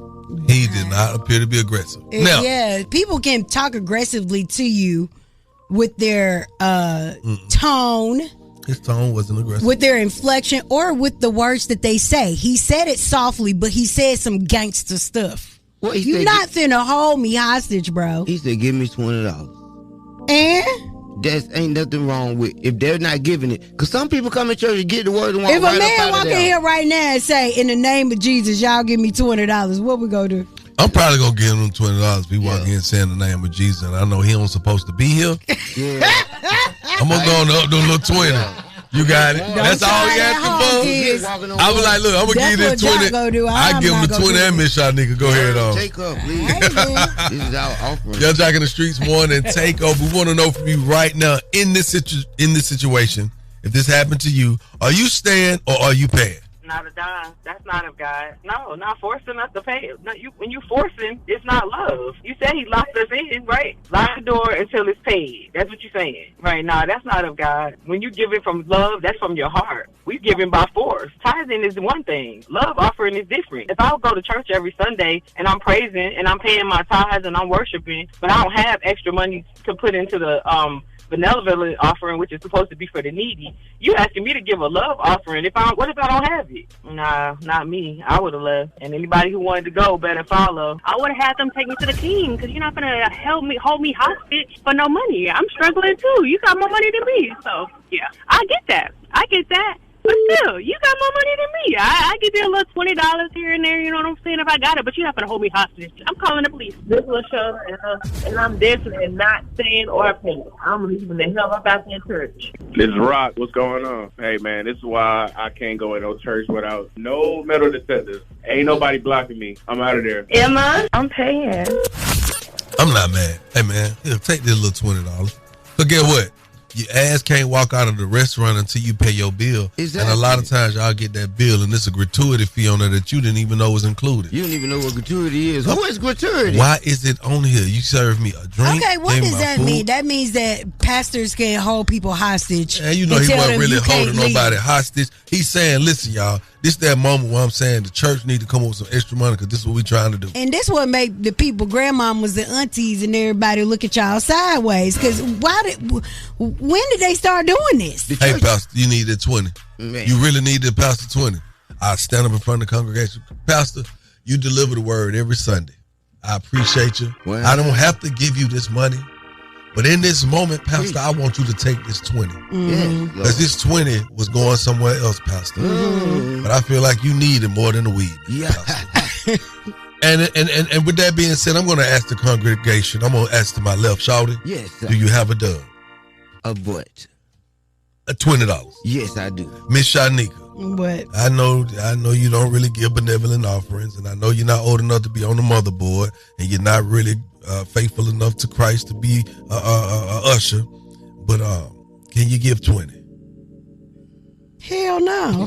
He did not appear to be aggressive. Now, yeah, people can talk aggressively to you with their tone. His tone wasn't aggressive. With their inflection or with the words that they say. He said it softly, but he said some gangster stuff. Well, you not finna hold me hostage, bro. He said, give me $20. And? There ain't nothing wrong with if they're not giving it. Because some people come to church and get the word and walk if right a man up out walk of in there. here right now and say, in the name of Jesus, y'all give me $20, what we gonna do? I'm probably going to give him $20 if he walk in saying the name of Jesus. And I know he don't supposed to be here. Yeah. I'm going to go on up to a little 20. You got it. That's all he asking for. I was like, look, I'm going to give you this 20. I give him the 20 and Miss Shanika. Go ahead on. Take up, please. This is our offering. Young Jock in the Streets morning takeover. We want to know from you right now in this situation, if this happened to you, are you staying or are you paying? Not a dime. That's not of God. No, not forcing us to pay. When you forcing, it's not love. You said he locked us in, right? Lock the door until it's paid. That's what you're saying. Right now, that's not of God. When you give it from love, that's from your heart. We give it by force. Tithing is one thing. Love offering is different. If I would go to church every Sunday and I'm praising and I'm paying my tithes and I'm worshiping, but I don't have extra money to put into the benevolent offering, which is supposed to be for the needy, you asking me to give a love offering. What if I don't have it? Nah, not me. I would have left. And anybody who wanted to go better follow. I would have had them take me to the king, because you're not going to hold me hostage for no money. I'm struggling too. You got more money than me. So, yeah, I get that. But still, you got more money than me. I give you a little $20 here and there, you know what I'm saying, if I got it, but you're not going to hold me hostage. I'm calling the police. This was Shawty, and I'm definitely not staying or paying. I'm leaving the hell up out that church. This is Rock. What's going on? Hey, man, this is why I can't go in no church without no metal detectors. Ain't nobody blocking me. I'm out of there. Emma, I'm paying. I'm not mad. Hey, man, here, take this little $20. But guess what? Your ass can't walk out of the restaurant until you pay your bill. Exactly. And a lot of times y'all get that bill and it's a gratuity fee on there that you didn't even know was included. You don't even know what gratuity is. Who is gratuity? Why is it on here? You serve me a drink. Okay, what does that food. mean? That means that pastors can't hold people hostage. And you know he wasn't really holding nobody hostage. He's saying, listen, y'all, this is that moment where I'm saying the church need to come up with some extra money because this is what we're trying to do. And this what make the people, grandmamas and aunties and everybody look at y'all sideways. Because when did they start doing this? Hey, pastor, you need that 20. Man. You really need that pastor 20. I stand up in front of the congregation. Pastor, you deliver the word every Sunday. I appreciate you. Wow. I don't have to give you this money. But in this moment, Pastor, I want you to take this 20. Because this 20 was going somewhere else, Pastor. But I feel like you need it more than the weed, Pastor. And with that being said, I'm going to ask the congregation. I'm going to ask to my left, Shawty. Yes, sir. Do you have a dub? A what? $20. Yes, I do. Miss Shanika. What? I know you don't really give benevolent offerings, and I know you're not old enough to be on the motherboard, and you're not really faithful enough to Christ to be a usher. But can you give 20? Hell no.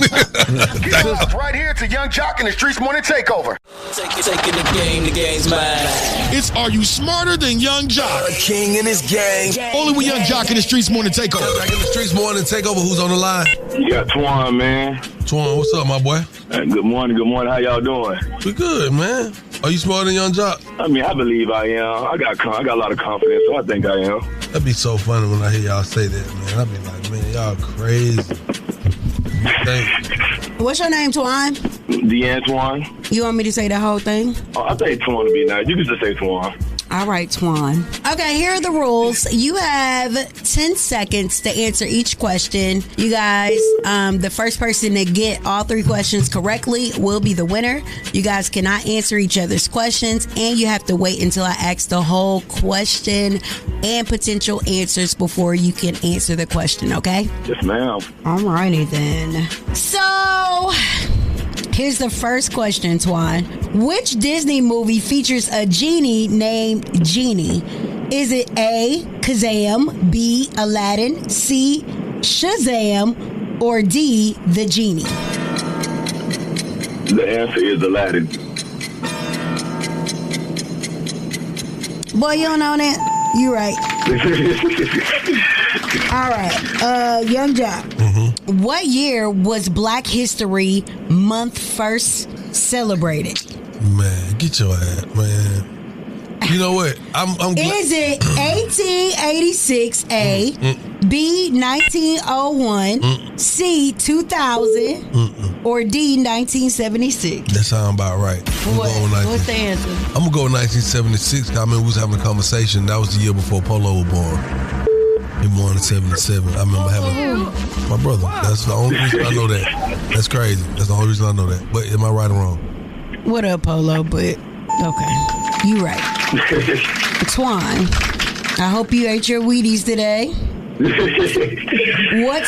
Right here to Young Jock in the Streets Morning Takeover. Taking the game's mine. It's Are You Smarter Than Young Jock? A king and his gang. Only with Young Jock in the Streets Morning Takeover. Young Jock in the Streets Morning Takeover. Who's on the line? You got Twan, man. Twan, what's up, my boy? Good morning. How y'all doing? We good, man. Are you smarter than Young Jock? I mean, I believe I am. I got a lot of confidence, so I think I am. That'd be so funny when I hear y'all say that, man. I'd be like, man, y'all crazy. What's your name, Twan? DeAntoine. You want me to say the whole thing? Oh, I think Twan would be nice. You can just say Twan. All right, Twan. Okay, here are the rules. You have 10 seconds to answer each question. You guys, the first person to get all 3 questions correctly will be the winner. You guys cannot answer each other's questions, and you have to wait until I ask the whole question and potential answers before you can answer the question, okay? Yes, ma'am. All righty then. So, here's the first question, Twan. Which Disney movie features a genie named Genie? Is it A, Kazam, B, Aladdin, C, Shazam, or D, The Genie? The answer is Aladdin. Boy, you don't know that? You right. All right. Young Jock. Mm-hmm. What year was Black History Month first celebrated? Man, get your ass, man. You know what? I'm glad. Is it 1886 A, B 1901, C 2000, or D 1976? That sound about right. What's the answer? I'm gonna go with 1976. I remember we was having a conversation. That was the year before Polo was born. He born in 77. I remember having my brother. That's the only reason I know that. That's crazy. That's the only reason I know that. But am I right or wrong? What up, Polo? But okay, you right. Twan, I hope you ate your Wheaties today. What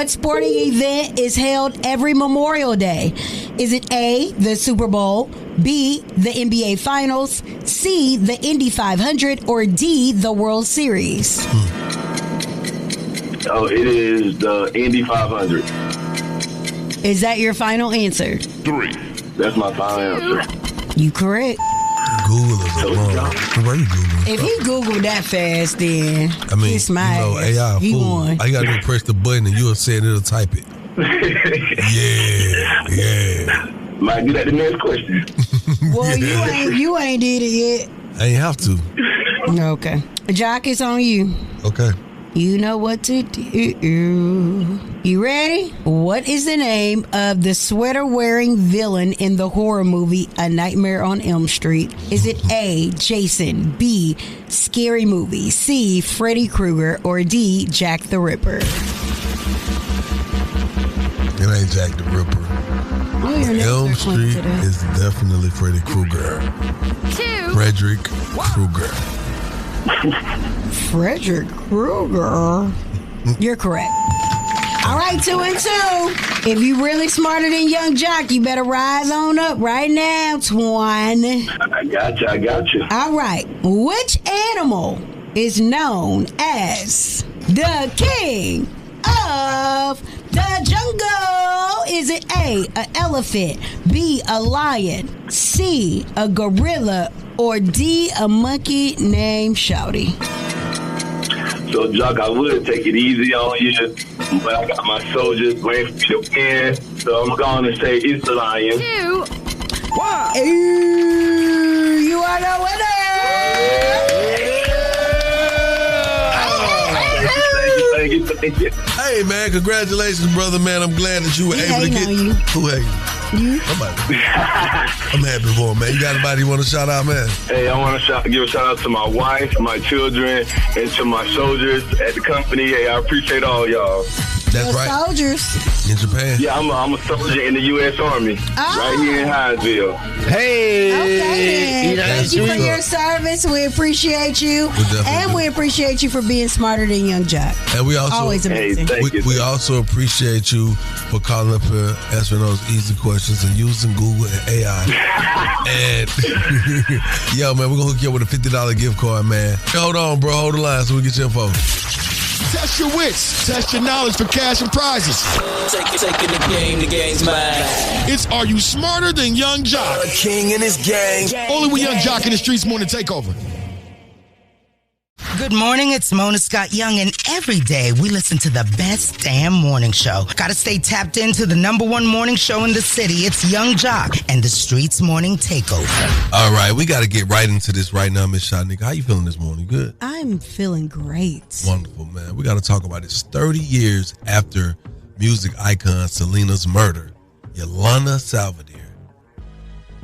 sporting event is held every Memorial Day? Is it A, the Super Bowl, B, the NBA Finals, C, the Indy 500, or D, the World Series? Oh, it is the Indy 500. Is that your final answer? 3. That's my final answer. You correct. Google is a wrong. Why you Googling? If he Googled that fast, then I mean, it's my ass. AI He fool. won. I gotta go press the button and you'll say it'll type it. Yeah. Might do that the next question. Well, you ain't did it yet. I ain't have to. Okay. Jock, it's on you. Okay. You know what to do. You ready? What is the name of the sweater-wearing villain in the horror movie A Nightmare on Elm Street? Is it A, Jason, B, Scary Movie, C, Freddy Krueger, or D, Jack the Ripper? It ain't Jack the Ripper. Elm Street is definitely Freddy Krueger. 2. Frederick Krueger. Frederick Krueger. You're correct. All right, 2 and 2. If you really smarter than Young Jock, you better rise on up right now, Twan. I got you. All right. Which animal is known as the king of the jungle? Is it A, an elephant, B, a lion, C, a gorilla, or D, a monkey named Shawty? So, Jock, I would take it easy on you, but I got my soldiers waiting for you to win, so I'm going to say it's the lion. 2, 1. You are the winner! Thank you. Hey, man, congratulations, brother, man. I'm glad that you were able to get... You. Who hating? You? I'm happy for him, man. You got anybody you want to shout out, man? Hey, I want to give a shout out to my wife, my children, and to my soldiers at the company. Hey, I appreciate all y'all. That's You're right. soldiers. In Japan? Yeah, I'm a soldier in the U.S. Army, right here in Hinesville. Hey! Okay, then. Thank you for your service. We appreciate you. And we appreciate you for being smarter than Young Jock. And we also, always amazing. We also appreciate you for calling up here, answering those easy questions, and using Google and AI. And, yo, man, we're going to hook you up with a $50 gift card, man. Hold on, bro. Hold the line so we get your info. Test your wits. Test your knowledge for cash and prizes. Taking the game's mine. It's Are You Smarter Than Young Jock? A king and his gang. Only with Young Jock in the Streetz Morning Takeover. Good morning, it's Mona Scott Young, and every day we listen to the best damn morning show. Gotta stay tapped into the #1 morning show in the city. It's Young Jock and the Streetz Morning Takeover. All right, we got to get right into this right now, Miss Shawty. How you feeling this morning? Good? I'm feeling great. Wonderful, man. We got to talk about this. 30 years after music icon Selena's murder, Yolanda Salvador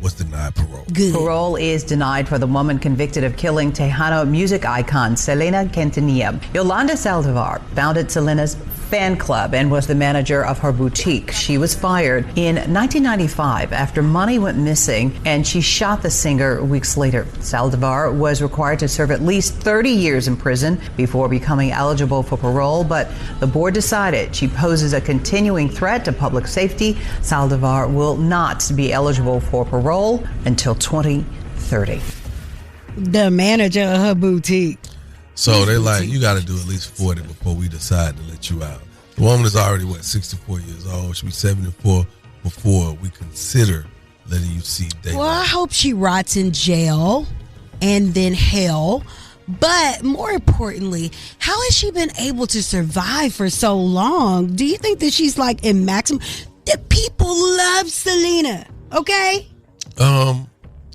was denied parole. Good. Parole is denied for the woman convicted of killing Tejano music icon Selena Quintanilla. Yolanda Saldivar founded Selena's fan club and was the manager of her boutique. She was fired in 1995 after money went missing, and she shot the singer weeks later. Saldivar was required to serve at least 30 years in prison before becoming eligible for parole, but the board decided she poses a continuing threat to public safety. Saldivar will not be eligible for parole until 2030. The manager of her boutique. So they like, you got to do at least 40 before we decide to let you out. The woman is already, 64 years old. She'll be 74 before we consider letting you see daylight. Well, I hope she rots in jail and then hell. But more importantly, how has she been able to survive for so long? Do you think that she's like in maximum? The people love Selena, okay?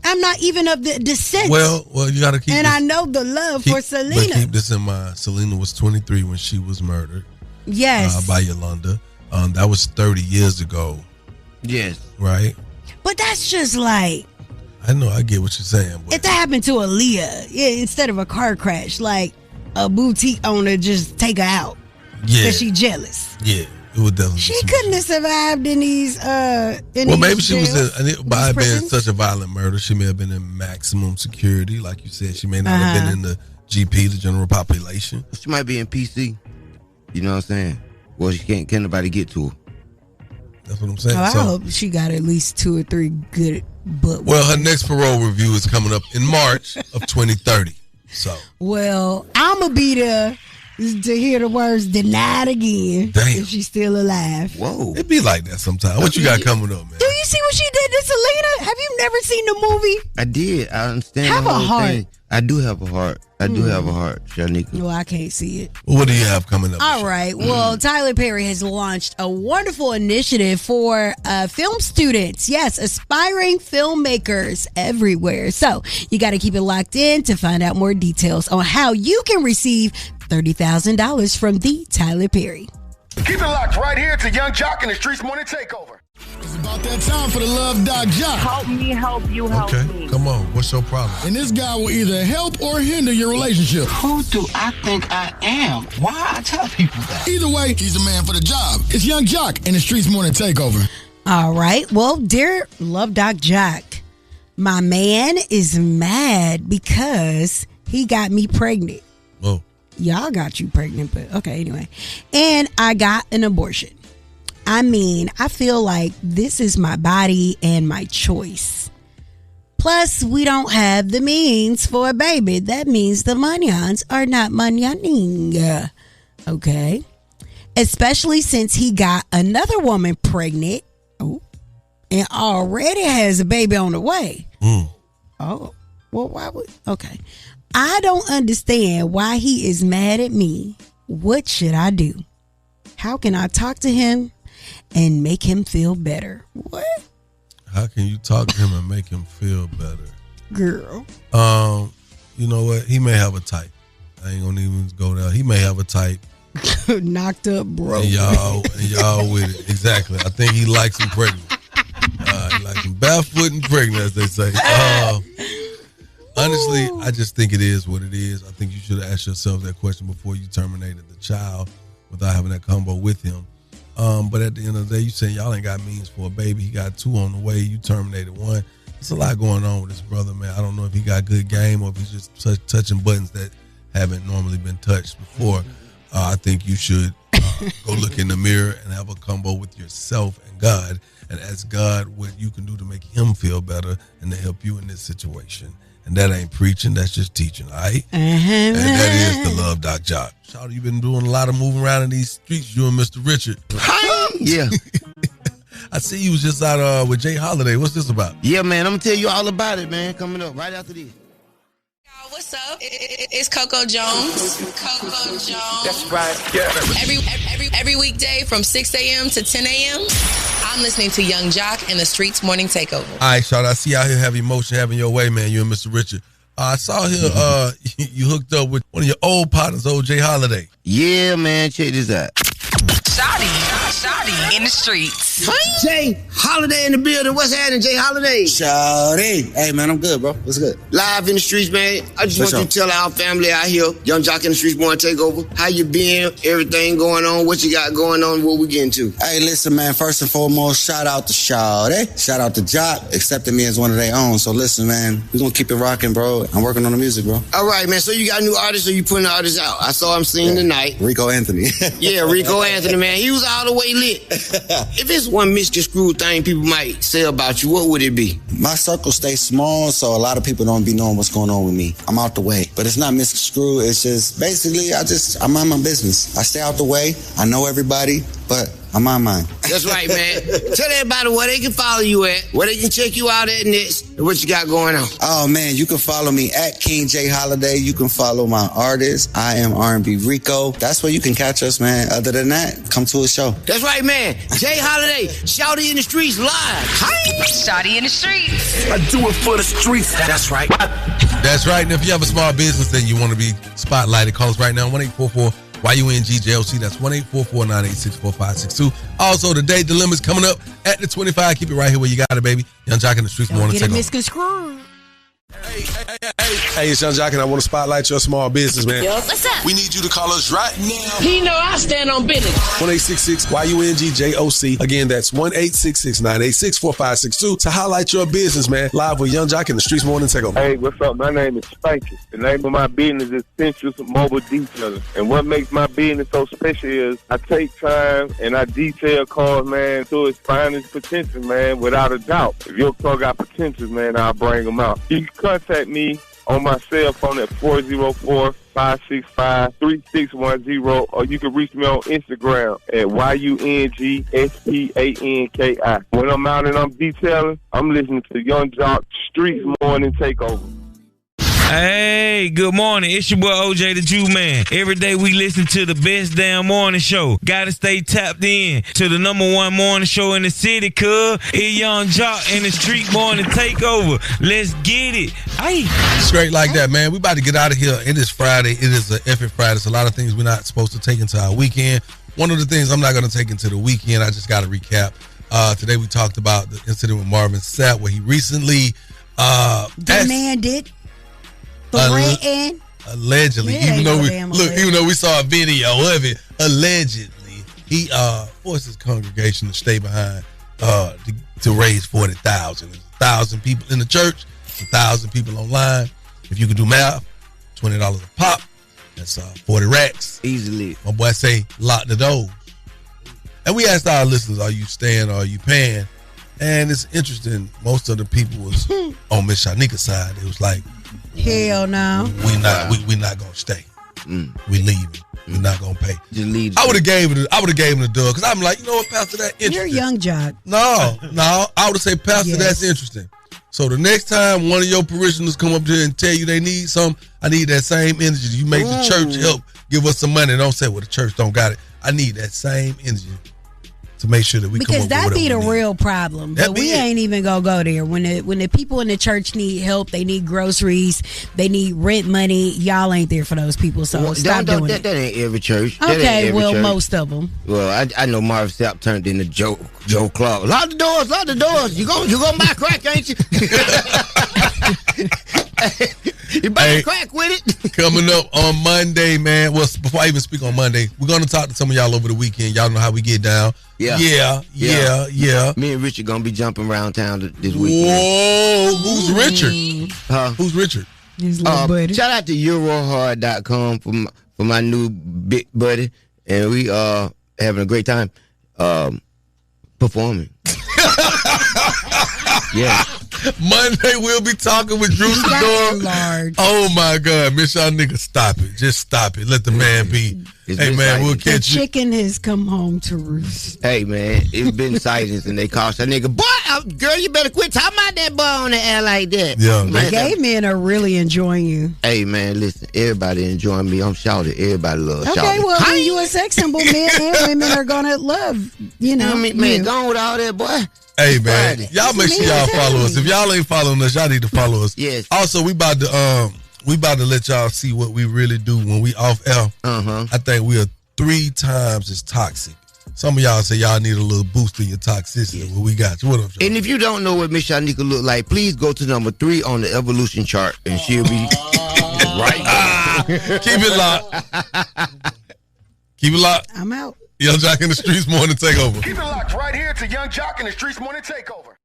I'm not even of the descent. Well, you got to keep. And this, I know the love for Selena. But keep this in mind. Selena was 23 when she was murdered. Yes. By Yolanda. That was 30 years ago. Yes. Right? But that's just like. I know, I get what you're saying. But if that happened to Aaliyah, instead of a car crash, like a boutique owner just take her out. Yeah. Because she jealous. Yeah. It would definitely. She couldn't have survived in these. Maybe she was in. By being such a violent murder, she may have been in maximum security, like you said. She may not have been in the GP, the general population. She might be in PC. You know what I'm saying? Well, can't nobody get to her. That's what I'm saying. I hope she got at least 2 or 3 good books. Well, her next parole review is coming up in March of 2030. So. Well, I'm gonna be there to hear the words "denied again." Damn. If she's still alive. Whoa. It be like that sometimes. What you got coming up, man? Do you see what she did to Selena? Have you never seen the movie? I did. I understand. Have the whole a heart. thing. I do have a heart. I do have a heart, Shanika. No, I can't see it. Well, what do you have coming up? All right. Well, Tyler Perry has launched a wonderful initiative for film students. Yes, aspiring filmmakers everywhere. So you got to keep it locked in to find out more details on how you can receive $30,000 from the Tyler Perry. Keep it locked right here to Young Jock and the Streetz Morning Takeover. It's about that time for the Love Doc Jock. Help me, help you, help me. Come on. What's your problem? And this guy will either help or hinder your relationship. Who do I think I am? Why I tell people that? Either way, he's the man for the job. It's Young Jock and the Streetz Morning Takeover. All right. Well, dear Love Doc Jock, my man is mad because he got me pregnant. Whoa. Y'all got you pregnant, but okay, anyway. And I got an abortion. I mean, I feel like this is my body and my choice. Plus, we don't have the means for a baby. That means the manians are not manyaning. Okay. Especially since he got another woman pregnant. Oh. And already has a baby on the way. Oh. Well, why would... Okay. I don't understand why he is mad at me. What should I do? How can I talk to him and make him feel better? What? How can you talk to him and make him feel better? Girl. You know what? He may have a type. I ain't gonna even go down. He may have a type. Knocked up, bro. And y'all with it. Exactly. I think he likes him pregnant. He likes him barefoot and pregnant, as they say. Honestly, I just think it is what it is. I think you should have asked yourself that question before you terminated the child without having that combo with him. But at the end of the day, you saying y'all ain't got means for a baby. He got 2 on the way. You terminated 1. There's a lot going on with this brother, man. I don't know if he got good game or if he's just touching buttons that haven't normally been touched before. I think you should go look in the mirror and have a combo with yourself and God and ask God what you can do to make him feel better and to help you in this situation. And that ain't preaching, that's just teaching, all right? And that is the Love Doc Jock. Shawty, you been doing a lot of moving around in these streets, you and Mr. Richard. Yeah. I see you was just out with Jay Holiday. What's this about? Yeah, man, I'm going to tell you all about it, man, coming up right after this. What's up? It's Coco Jones. Coco Jones. That's right. Yeah. Every weekday from 6 a.m. to 10 a.m., I'm listening to Young Jock and the Streetz Morning Takeover. All right, Shawty, I see you out here have emotion having your way, man, you and Mr. Richard. I saw here you hooked up with one of your old partners, old Jay Holiday. Yeah, man, check this out. Shawty in the streets. Jay Holiday in the building. What's happening, Jay Holiday? Shawty. Hey, man, I'm good, bro. What's good? Live in the streets, man. I just want you to tell our family out here, Young Jock in the Streets Morning Takeover, how you been, everything going on, what you got going on, what we getting to. Hey, listen, man, first and foremost, shout out to Shawty. Shout out to Jock, accepting me as one of their own. So listen, man, we're going to keep it rocking, bro. I'm working on the music, bro. All right, man. So you got new artists or you putting artists out? I saw him singing tonight. Rico Anthony. Yeah, Rico Anthony, man. He was all the way lit. If it's one misconstrued thing people might say about you, what would it be? My circle stays small, so a lot of people don't be knowing what's going on with me. I'm out the way. But it's not misconstrued. It's just basically I mind my business. I stay out the way. I know everybody, but I'm on mine. That's right, man. Tell everybody where they can follow you at, where they can check you out at next, and what you got going on. Oh, man, you can follow me at King J Holiday. You can follow my artist. I am R&B Rico. That's where you can catch us, man. Other than that, come to a show. That's right, man. J Holiday, Shawty in the Streets live. Hi. Shawty in the Streets. I do it for the streets. That's right. That's right. And if you have a small business and you want to be spotlighted, call us right now, 1-844-YUNGJLC. That's 1-844-986-4562. Also, the Day Dilemma's coming up at the 25. Keep it right here where you got it, baby. Young Jock in the Streets Morning Takeover. Misconstrued. Hey, it's Young Jock, and I want to spotlight your small business, man. Yo, what's up? We need you to call us right now. He know I stand on business. 1-866-YUNGJOC. Again, that's 1-866-986-4562 to highlight your business, man. Live with Young Jock in the Streets Morning Takeover. Hey, what's up? My name is Spanky. The name of my business is Central Mobile Detailing. And what makes my business so special is I take time and I detail cars, man, to its finest potential, man, without a doubt. If your car got potential, man, I'll bring them out. You can contact me on my cell phone at 404-565-3610, or you can reach me on Instagram at YUNGSPANKI. When I'm out and I'm detailing, I'm listening to Young Jock Streets Morning Takeover. Hey, good morning. It's your boy OJ the Jew Man. Every day we listen to the best damn morning show. Gotta stay tapped in to the #1 morning show in the city, cuz. It's Young Jock in the Street Morning Takeover. Let's get it. Hey. Straight like that, man. We about to get out of here. It is Friday. It is an effing Friday. There's a lot of things we're not supposed to take into our weekend. One of the things I'm not going to take into the weekend, I just got to recap. Today we talked about the incident with Marvin Sapp, where he recently demanded allegedly, even though we saw a video of it, allegedly he forced his congregation to stay behind to raise 40,000. There's 1,000 people in the church, 1,000 people online. If you can do math, $20 a pop. That's 40 racks. Easily. My boy say, lock the doors. And we asked our listeners, are you staying or are you paying? And it's interesting, most of the people was on Miss Shanika's side. It was like, hell no. We not gonna stay. We leaving. We're not gonna pay. Just leave. I would have gave him the dub, because I'm like, you know what, Pastor, that interesting. You're Young Jock. No. I would have said, Pastor, Yes. That's interesting. So the next time one of your parishioners come up there and tell you they need something, I need that same energy. You make the church help give us some money. Don't say, well, the church don't got it. I need that same energy to make sure that we come up with that whatever be the we need. real problem. But we ain't even gonna go there. When the people in the church need help, they need groceries, they need rent money. Y'all ain't there for those people. So stop doing it. That ain't every church. That Okay, ain't every well, church. most of them. Well, I know Marvin Sapp turned into Joe Clark. Lock the doors. You gonna buy crack, ain't you? You buy crack with it. Coming up on Monday, man. Well, before I even speak on Monday, we're gonna talk to some of y'all over the weekend. Y'all know how we get down. Yeah. Me and Richard gonna be jumping around town this weekend. Whoa, who's Richard? Who's Richard? His little buddy. Shout out to Eurohard.com for my new big buddy, and we having a great time performing. Yeah. Monday we'll be talking with Drew Sidora. Oh my God, Miss y'all niggas, stop it. Just stop it. Let the man be. Hey man, we'll catch you. The chicken has come home to roost. Hey man, it's been sightings and they cost that nigga, boy, girl, you better quit talking about that boy on the air like that. Yeah, the gay men are really enjoying you. Hey man, listen, everybody enjoying me. I'm Shawty. Everybody loves Shawty. Okay, well, when you a sex symbol, men and women are gonna love, man, go with all that, boy. Hey man, y'all make sure y'all follow us. If y'all ain't following us, y'all need to follow us. Yes. Also, we about to let y'all see what we really do when we off air. I think we are 3 times as toxic. Some of y'all say y'all need a little boost in your toxicity. Well, we got you. What up, Shawty? And if you don't know what Miss Shanika look like, please go to number 3 on the evolution chart, and she'll be right. Keep it locked. Keep it locked. I'm out. Young Jock in the Streetz Morning Takeover. Keep it locked right here to Young Jock in the Streetz Morning Takeover.